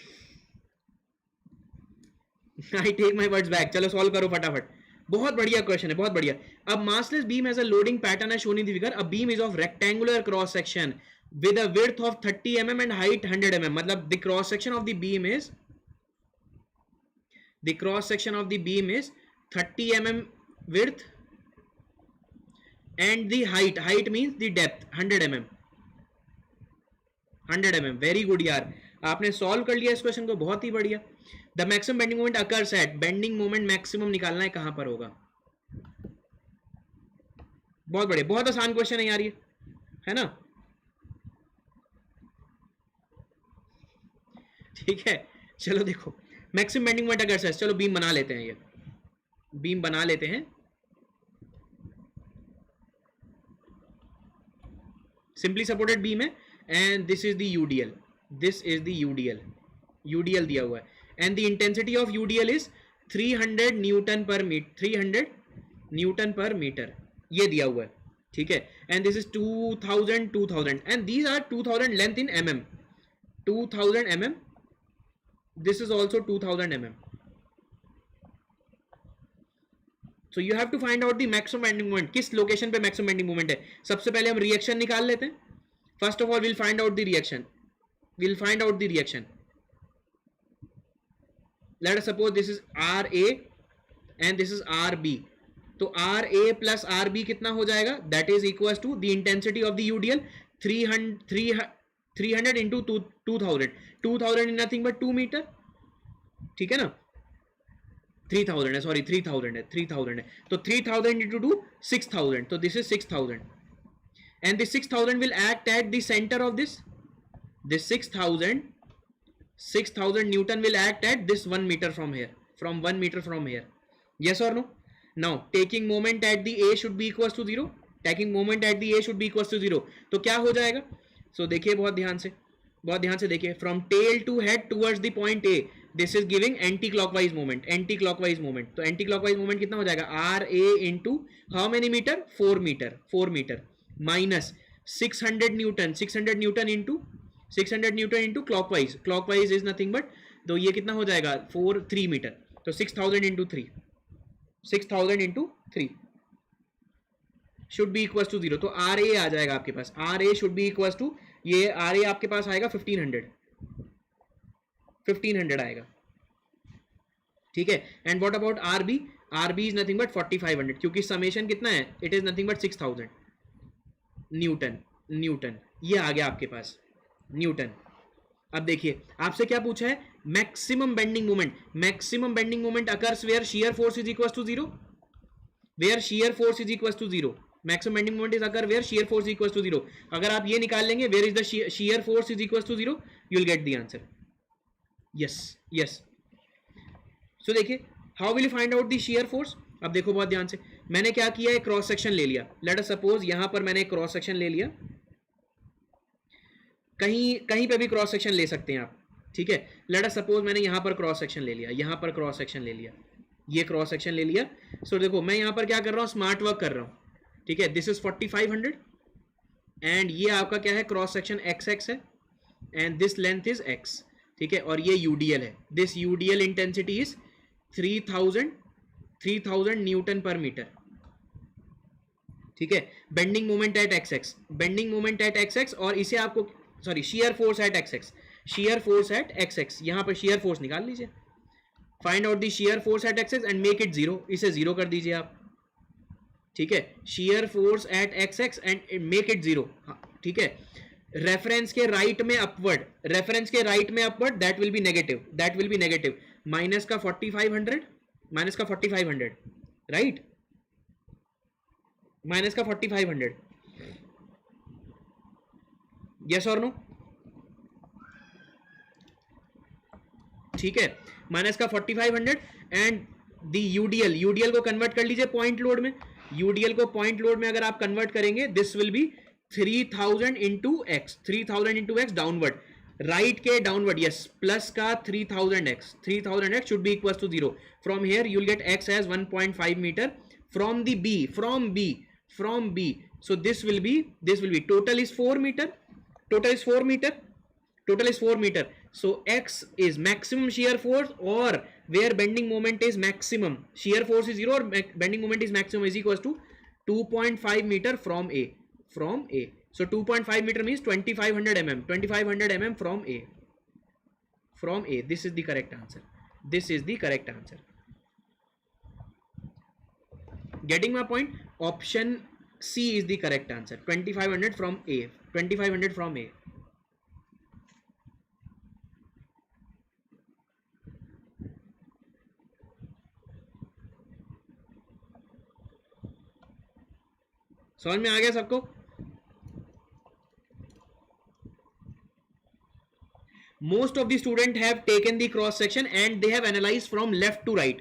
I take my words back. चलो सॉल्व करो फटाफट, बहुत बढ़िया क्वेश्चन है, बहुत बढ़िया। अब massless beam has a loading pattern है shown in the figure, a beam is of rectangular cross section with a width of 30 mm and height 100 mm, मतलब the cross section of the beam is, the cross section of the beam is 30 mm width and the height means the depth 100 mm, 100 mm, very good यार, आपने solve कर लिया इस question को, बहुत ही बढ़िया। The maximum bending moment occurs eight, bending moment maximum निकालना है कहां पर होगा, बहुत बढ़िया, बहुत आसान क्वेश्चन है यार ये, है ना? ठीक है, चलो देखो, maximum bending moment occurs at, चलो बीम बना लेते हैं, ये बीम बना लेते हैं। सिंपली सपोर्टेड बीम है and this is the UDL, this is the UDL, UDL दिया हुआ है and the intensity of UDL is 300 newton per metre, 300 newton per metre, ये दिया हुआ है, ठीक है। And this is 2000 2000 and these are 2000 length in mm, 2000 mm, this is also 2000 mm। So you have to find out the maximum bending moment, किस location पे maximum bending moment है। सबसे पहले हम रिएक्शन निकाल लेते हैं, first of all we'll find out the reaction, we'll find out the reaction। let us suppose this is RA and this is RB, तो RA plus RB कितना हो जाएगा, that is equals to the intensity of the UDL 300 into 2000, 2000 is nothing but 2 metre, ठीक है ना, 3000 है, sorry 3000 है, 3000 है, तो 3000 into 2 6000, तो this is 6000 and this 6000 will act at the center of this 6000 Newton will act at this 1 meter from here, from 1 meter from here, yes or no? Now taking moment at the A should be equals to 0, taking moment at the A should be equals to 0, तो क्या हो जाएगा? So देखिए बहुत ध्यान से देखिए, from tail to head towards the point A, this is giving anti clockwise moment, तो anti clockwise moment कितना हो जाएगा, RA into how many meter, 4 meter minus 600 Newton into clockwise is nothing but, तो ये कितना हो जाएगा 3 मीटर, तो 6000 into 3 should be equals to 0, तो RA आ जाएगा आपके पास, RA should be equals to, ये RA आपके पास आएगा 1500 आएगा, ठीक है। And what about RB, RB is nothing but 4500, क्योंकि समेशन कितना है, it is nothing but 6000 Newton, ये आ गया आपके पास न्यूटन। अब देखिए आपसे क्या पूछा है, maximum bending moment occurs where shear force is equal to 0, where shear force is equal to 0, maximum bending moment is occur where shear force equal to 0। अगर आप ये निकाल लेंगे where is the shear force is equal to 0, you will get the answer, yes. So देखिए, how will you find out the shear force? अब देखो बहुत ध्यान से, मैंने क्या किया है, क्रॉस सेक्शन ले लिया। लेट अस सपोज यहां पर मैंने क्रॉस सेक्शन ले लिया, कहीं कहीं पे भी क्रॉस सेक्शन ले सकते हैं आप, ठीक है। लेट अस सपोज मैंने यहां पर क्रॉस सेक्शन ले लिया, यहां पर क्रॉस सेक्शन ले लिया, ये क्रॉस सेक्शन ले लिया। सो देखो मैं यहां पर क्या कर रहा हूं, स्मार्ट वर्क कर रहा हूं, ठीक है। दिस इज 4500 एंड ये आपका क्या है, क्रॉस सेक्शन एक्स एक्स है and this length is x, ठीक है। और ये यूडीएल है, this UDL intensity is 3000 Newton per metre, ठीक है। Bending moment at x x, bending moment at x x, और इसे आपको sorry shear force at x x, shear force at x x, यहां पर शियर फोर्स निकाल लीजिए, find out the shear force at x x and make it zero, इसे zero कर दीजिए आप, ठीक है। Shear force at x x and make it zero, ठीक है। रेफरेंस के राइट में अपवर्ड, रेफरेंस के राइट में upward, that will be negative, that will be negative, minus का 4500, माइनस का 4500, राइट, माइनस का 4500, यस और नो, ठीक है। माइनस का 4500 एंड दी यूडीएल, यूडीएल को कन्वर्ट कर लीजिए पॉइंट लोड में, यूडीएल को पॉइंट लोड में अगर आप कन्वर्ट करेंगे, this will be 3000 into x, 3000 into x downward, right के डाउनवर्ड, यस, प्लस का 3000x, 3000x should be equal to 0, from here you will get x as 1.5 metre from the b, from b, so this will be total is 4 meter, total is 4 meter, total is 4 meter, so x is maximum shear force, or where bending moment is maximum, shear force is 0 or bending moment is maximum, is equals to 2.5 meter from a, so 2.5 meter means 2500 mm, 2500 mm from a, this is the correct answer, this is the correct answer. Getting my point? Option C is the correct answer, 2500 from a, 2500 from a. समझ में आ गया सबको? Most of the students have taken the cross section and they have analyzed from left to right.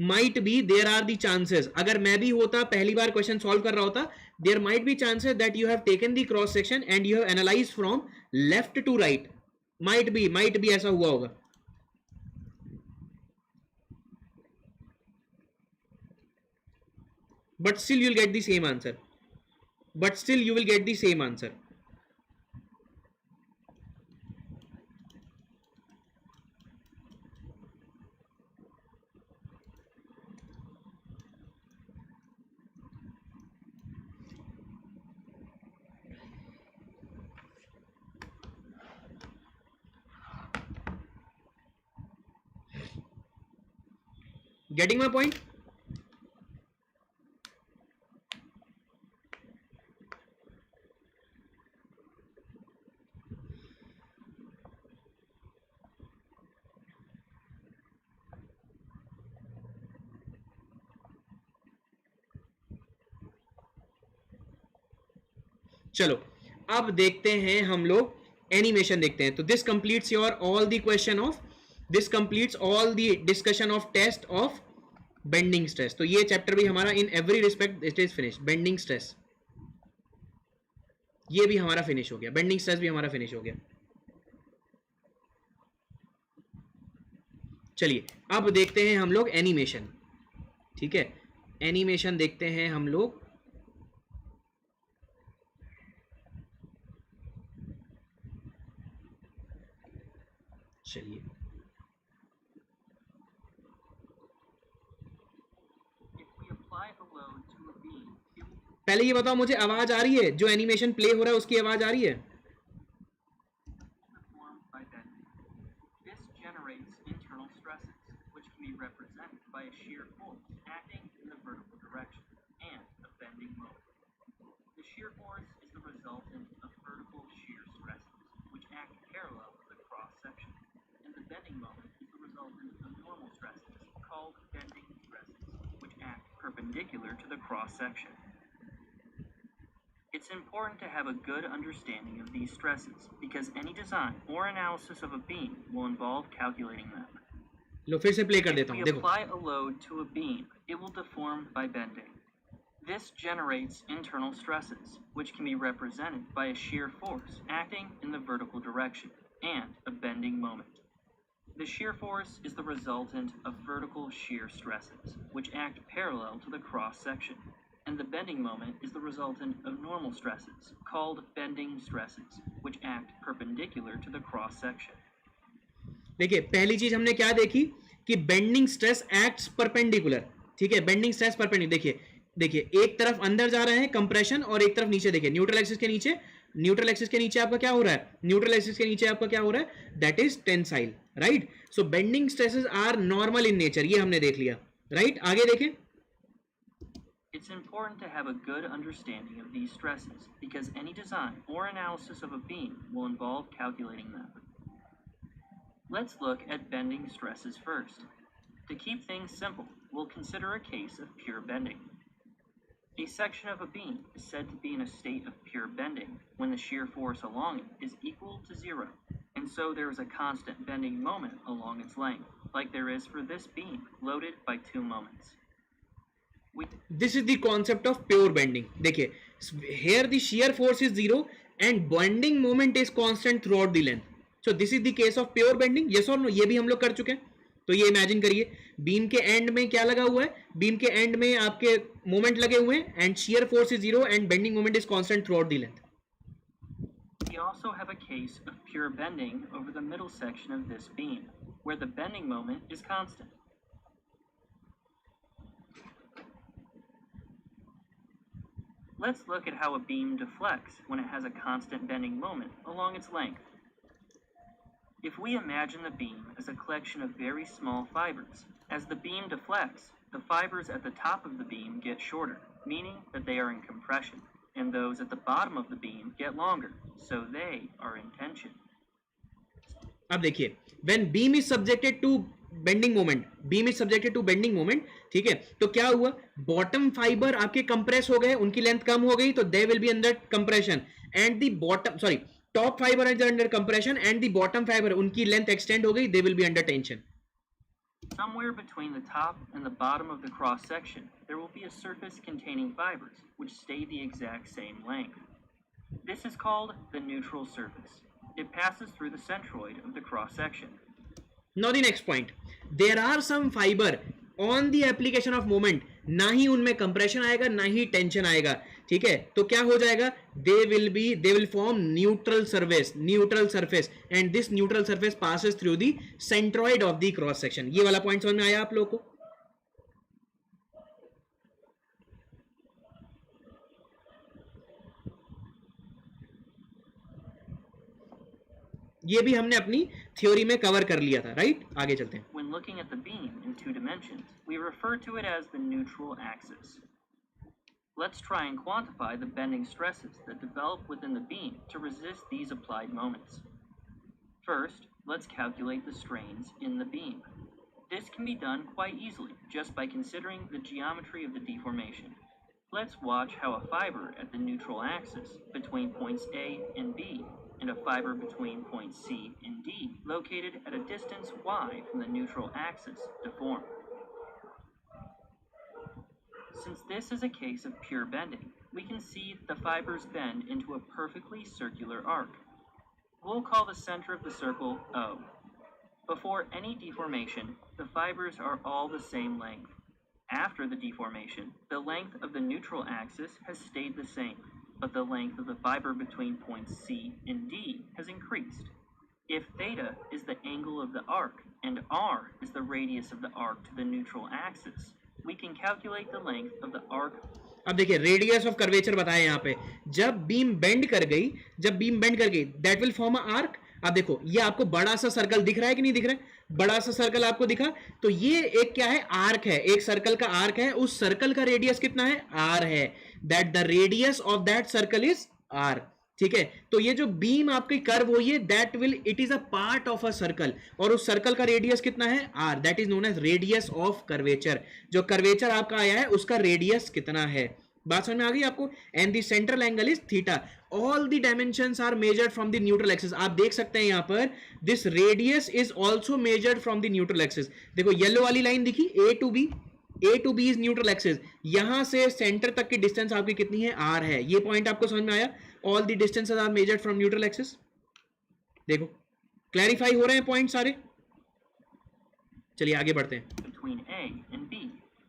Might be there are the chances, अगर मैं भी होता पहली बार question solve कर रहा होता, there might be chances that you have taken the cross section and you have analyzed from left to right. might be ऐसा हुआ होगा. But still you will get the same answer. But still you will get the same answer. Getting my point? चलो अब देखते हैं हम लोग animation देखते हैं. तो this completes your all the question of, this completes all the discussion of test of bending stress. तो ये चैप्टर भी हमारा in every respect it is finish. Bending stress ये भी हमारा फिनिश हो गया, बेंडिंग स्ट्रेस भी हमारा फिनिश हो गया. चलिए अब देखते हैं हम लोग एनिमेशन. ठीक है, एनिमेशन देखते हैं हम लोग. चलिए पहले ये बताओ मुझे, आवाज आ रही है? जो एनिमेशन प्ले हो रहा है उसकी आवाज आ रही है? Perpendicular to the cross section. It's important to have a good understanding of these stresses because any design or analysis of a beam will involve calculating them. लो फिर से प्ले कर If देता we हूँ, देखो apply a load to a beam, it will deform by bending. This generates internal stresses, which can be represented by a shear force acting in the vertical direction and a bending moment. The shear force is the resultant of vertical shear stresses, which act parallel to the cross section, and the bending moment is the resultant of normal stresses, called bending stresses, which act perpendicular to the cross section. देखिए पहली चीज हमने क्या देखी कि bending stress acts perpendicular, ठीक है, bending stress perpendicular. देखिए देखिए एक तरफ अंदर जा रहा है कंप्रेशन और एक तरफ नीचे, देखिए न्यूट्रल एक्सिस के नीचे, न्यूट्रल एक्सिस के नीचे आपका क्या हो रहा है, न्यूट्रल एक्सिस के नीचे आपका क्या हो रहा है, that is tensile, right. So bending stresses are normal in nature, ये हमने देख लिया, राइट। आगे देखें, It's important to have a good understanding of these stresses because any design or analysis of a beam will involve calculating them. Let's look at bending stresses first. To keep things simple, we'll consider a case of pure bending. A section of a beam is said to be in a state of pure bending when the shear force along it is equal to 0, and so there is a constant bending moment along its length, like there is for this beam loaded by 2 moments. This is the concept of pure bending. देखिए here the shear force is zero and bending moment is constant throughout the length. So this is the case of pure bending, yes or no, ये भी हम लोग कर चुके हैं। तो ये इमेजिन करिए बीम के एंड में क्या लगा हुआ है, बीम के एंड में आपके मोमेंट लगे हुए हैं and shear force is zero and bending moment is constant throughout the length. We also have a case of pure bending over the middle section of this beam, where the bending moment is constant. Let's look at how a beam deflects when it has a constant bending moment along its length. If we imagine the beam as a collection of very small fibers, as the beam deflects, the fibers at the top of the beam get shorter, meaning that they are in compression, and those at the bottom of the beam get longer, so they are in tension. अब देखिए when beam is subjected to bending moment, beam is subjected to bending moment, ठीक है, तो क्या हुआ, bottom fibre आपके compress हो गए, उनकी लेंथ कम हो गई, तो they will be under compression and the bottom sorry top fibre is under compression and the bottom fibre उनकी लेंथ एक्सटेंड हो गई, they will be under tension. Somewhere between the top and the bottom of the cross section, there will be a surface containing fibers which stay the exact same length. This is called the neutral surface. It passes through the centroid of the cross section. Now the next point, there are some fiber on the application of moment, ना ही उनमें compression आएगा ना ही tension आएगा, ठीक है, तो क्या हो जाएगा, they will form neutral surface and this neutral surface passes through the centroid of the cross section। ये वाला पॉइंट समझ में आया आप लोगों को? ये भी हमने अपनी थ्योरी में कवर कर लिया था, राइट। आगे चलते हैं। When looking at the beam in 2 dimensions, we refer to it as the neutral axis. Let's try and quantify the bending stresses that develop within the beam to resist these applied moments. First, let's calculate the strains in the beam. This can be done quite easily just by considering the geometry of the deformation. Let's watch how a fiber at the neutral axis between points A and B and a fiber between points C and D located at a distance y from the neutral axis deform. Since this is a case of pure bending, we can see the fibers bend into a perfectly circular arc. We'll call the center of the circle O. Before any deformation, the fibers are all the same length. After the deformation, the length of the neutral axis has stayed the same, but the length of the fiber between points C and D has increased. If theta is the angle of the arc and r is the radius of the arc to the neutral axis, we can calculate the length of the arc. अब देखिए radius of curvature बताया यहाँ पे, जब beam bend कर गई that will form a arc. अब देखो ये आपको बड़ा सा सर्कल दिख रहा है कि नहीं दिख रहा है, बड़ा सा सर्कल आपको दिखा, तो ये एक क्या है, आर्क है, एक सर्कल का आर्क है, उस सर्कल का रेडियस कितना है, आर है, that the radius of that circle is R, ठीक है। तो ये जो बीम आपकी कर्व हुई है that will it is a part of a circle, और उस सर्कल का रेडियस कितना है, R, that is known as radius of curvature. जो कर्वेचर आपका आया है उसका रेडियस कितना है, बात समझ में आ गई आपको? And the central angle is theta. All the dimensions are measured from the neutral axis. आप देख सकते हैं यहां पर this radius is also measured from the neutral axis. देखो येलो वाली लाइन दिखी, A to B is neutral axis. यहां से सेंटर तक की डिस्टेंस आपकी कितनी है? आर है. ये पॉइंट आपको समझ में आया? All the distances are measured from neutral axis. देखो क्लैरिफाई हो रहे हैं पॉइंट सारे? चलिए आगे बढ़ते हैं. Between A and B,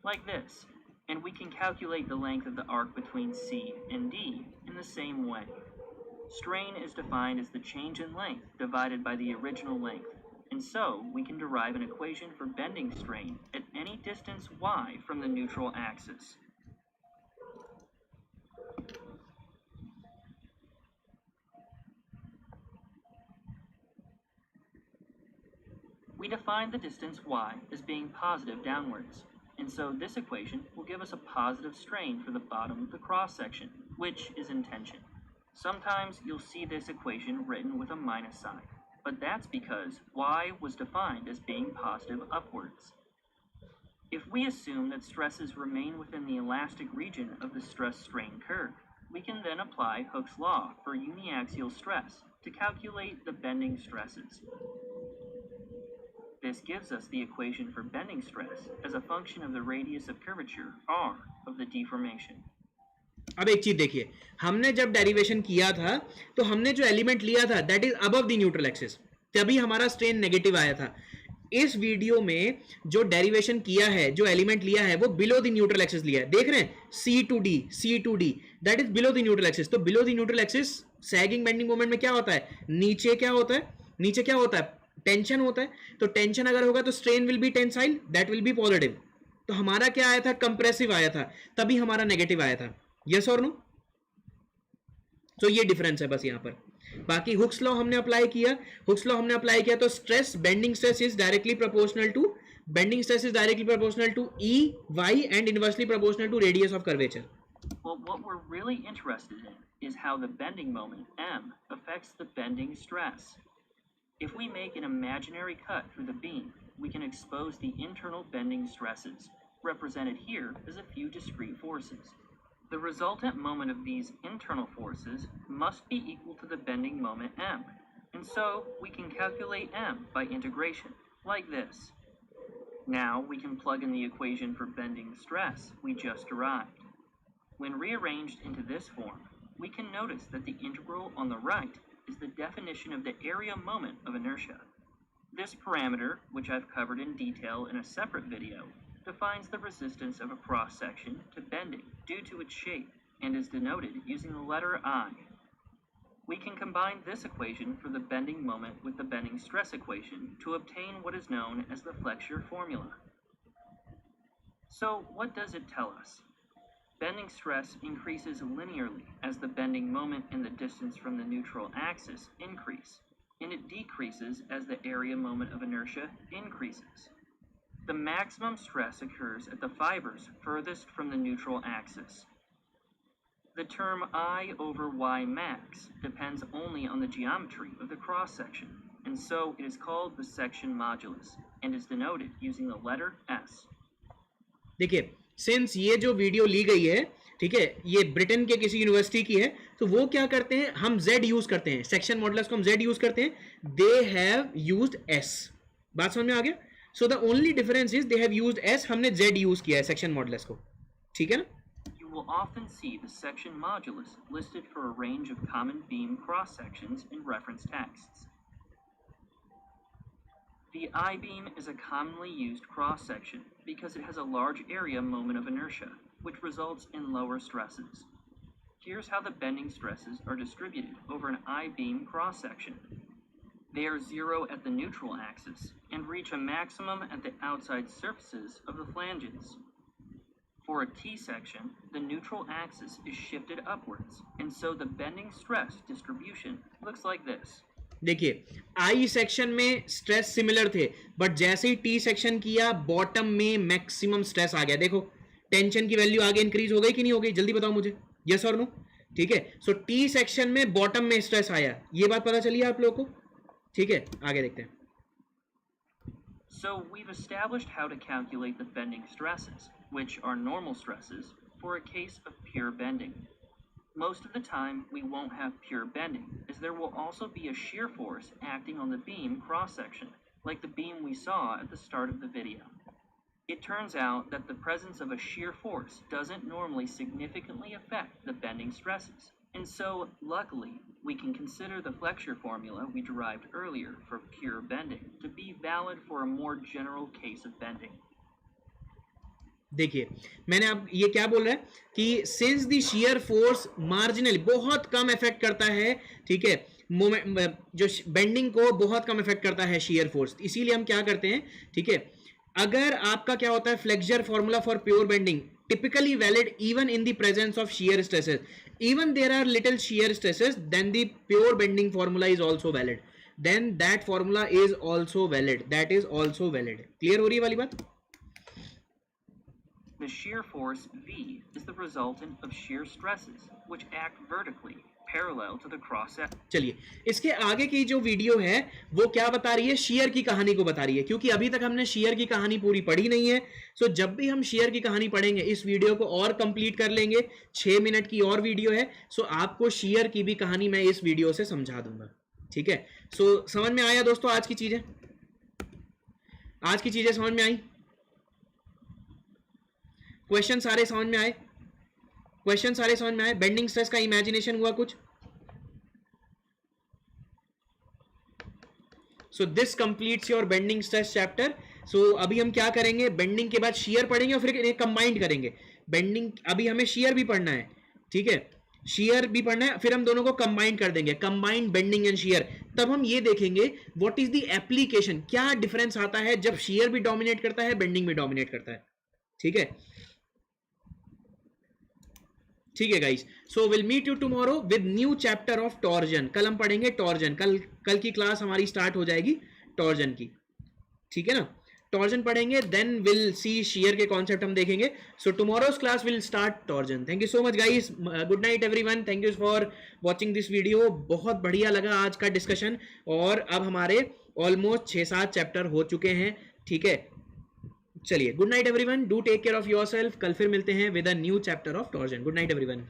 like this. And we can calculate the length of the arc between C and D in the same way. Strain is defined as the change in length divided by the original length. And so, we can derive an equation for bending strain at any distance y from the neutral axis. We define the distance y as being positive downwards, and so this equation will give us a positive strain for the bottom of the cross-section, which is in tension. Sometimes you'll see this equation written with a minus sign, but that's because y was defined as being positive upwards. If we assume that stresses remain within the elastic region of the stress-strain curve, we can then apply Hooke's law for uniaxial stress to calculate the bending stresses. This gives us the equation for bending stress as a function of the radius of curvature r of the deformation. अब एक चीज देखिए, हमने जब derivation किया था तो हमने जो एलिमेंट लिया था that is above the neutral axis, तभी हमारा स्ट्रेन नेगेटिव आया था. इस वीडियो में जो डेरिवेशन किया है, जो एलिमेंट लिया है, वो बिलो द न्यूट्रल एक्सिस लिया है. देख रहे हैं C2D that is below the neutral axis. तो below the neutral axis sagging bending moment में क्या होता है? नीचे क्या होता है? टेंशन होता है. तो टेंशन अगर होगा तो strain will be tensile, that will be positive. तो हमारा क्या आया था? कंप्रेसिव आया था, तभी हमारा नेगेटिव आया था. Yes or no? तो ये डिफरेंस है बस यहां पर. बाकी हुक्स लॉ हमने अप्लाई किया तो stress, bending stress is directly proportional to E y and inversely proportional to radius of curvature. Well, what we're really interested in is how the bending moment m affects the bending stress. If we make an imaginary cut through the beam, we can expose the internal bending stresses, represented here as a few discrete forces. The resultant moment of these internal forces must be equal to the bending moment m, and so we can calculate m by integration, like this. Now we can plug in the equation for bending stress we just derived. When rearranged into this form, we can notice that the integral on the right is the definition of the area moment of inertia. This parameter, which I've covered in detail in a separate video, defines the resistance of a cross-section to bending due to its shape and is denoted using the letter I. We can combine this equation for the bending moment with the bending stress equation to obtain what is known as the flexure formula. So, what does it tell us? Bending stress increases linearly as the bending moment and the distance from the neutral axis increase, and it decreases as the area moment of inertia increases. The maximum stress occurs at the fibers furthest from the neutral axis. The term I over Y max depends only on the geometry of the cross-section, and so it is called the section modulus, and is denoted using the letter S. देखिए, since ये जो video ली गई है, ठीक है, ये Britain के किसी यूनिवर्सिटी की है, तो वो क्या करते हैं, हम Z यूज करते हैं, सेक्शन मॉडुलस को हम Z यूज करते हैं, दे हैव यूज्ड S. बात समझ में आ गया? So the only difference is they have used S, हमने Z यूज किया है सेक्शन मॉडुलस को. ठीक है ना? You will often see the section modulus listed for a range of common beam cross-sections in reference texts. The I-beam is a commonly used cross-section because it has a large area moment of inertia, which results in lower stresses. Here's how the bending stresses are distributed over an I-beam cross-section. They are zero at the neutral axis and reach a maximum at the outside surfaces of the flanges. For a T-section, the neutral axis is shifted upwards, and so the bending stress distribution looks like this. देखिए, I section में stress similar थे, but जैसे ही T section किया, bottom में maximum stress आ गया. देखो tension की value आगे इंक्रीज हो गई कि नहीं हो गई? जल्दी बताओ मुझे, यस और नो? ठीक है, सो टी सेक्शन में बॉटम में स्ट्रेस आया, ये बात पता चली आप लोगों को? ठीक है, आगे देखते हैं. So we've established how to calculate the bending stresses, which are normal stresses, for a case of pure bending. Most of the time, we won't have pure bending, as there will also be a shear force acting on the beam cross-section, like the beam we saw at the start of the video. It turns out that the presence of a shear force doesn't normally significantly affect the bending stresses, and so, luckily, we can consider the flexure formula we derived earlier for pure bending to be valid for a more general case of bending. देखिए मैंने अब ये क्या बोल रहा है कि since the shear force marginally बहुत कम इफेक्ट करता है, ठीक है, जो बेंडिंग को बहुत कम इफेक्ट करता है शियर फोर्स, इसीलिए हम क्या करते हैं, ठीक है, अगर आपका क्या होता है flexor formula for pure bending typically valid even in the presence of shear stresses, even there are little shear stresses, then the pure bending formula is also valid, then that formula is also valid, that is also valid. Clear हो रही है वाली बात? The shear force V is the resultant of shear stresses which act vertically parallel to the cross section. चलिए इसके आगे की जो वीडियो है वो क्या बता रही है, शेयर की कहानी को बता रही है, क्योंकि अभी तक हमने शेयर की कहानी पूरी पढ़ी नहीं है. सो जब भी हम शेयर की कहानी पढ़ेंगे इस वीडियो को और कंप्लीट कर लेंगे. 6 मिनट की और वीडियो है, सो आपको शेयर की भी कहानी मैं इस वीडियो से समझा दूंगा. ठीक है, सो समझ में आया दोस्तों आज की चीजें? आज की चीजें समझ में आई? क्वेश्चन सारे समझ में आए? क्वेश्चन सारे समझ में आए? बेंडिंग स्ट्रेस का इमेजिनेशन हुआ कुछ? So this completes your bending stress chapter. सो अभी हम क्या करेंगे, बेंडिंग के बाद शेयर पढ़ेंगे और फिर इन्हें कंबाइंड करेंगे. बेंडिंग अभी हमें शेयर भी पढ़ना है, ठीक है, शेयर भी पढ़ना है, फिर हम दोनों को कंबाइन कर देंगे, कंबाइंड बेंडिंग एंड शेयर. तब हम ये देखेंगे व्हाट इज द एप्लीकेशन, क्या डिफरेंस आता है जब शेयर भी डोमिनेट करता है बेंडिंग भी डोमिनेट करता है. ठीक है, ठीक है guys. So will meet you tomorrow with new chapter of torsion. कल हम पढ़ेंगे टॉर्जन, कल की क्लास हमारी स्टार्ट हो जाएगी टॉर्जन की. ठीक है ना, टॉर्जन पढ़ेंगे, देन विल सी शेयर के कॉन्सेप्ट हम देखेंगे. So tomorrow's class will start torsion. Thank you so much guys, good night everyone, thank you for watching this video. बहुत बढ़िया लगा आज का डिस्कशन, और अब हमारे ऑलमोस्ट 6-7 चैप्टर हो चुके हैं. ठीक है, चलिए good night everyone, do take care of yourself. कल फिर मिलते हैं with a new chapter of torsion. Good night everyone.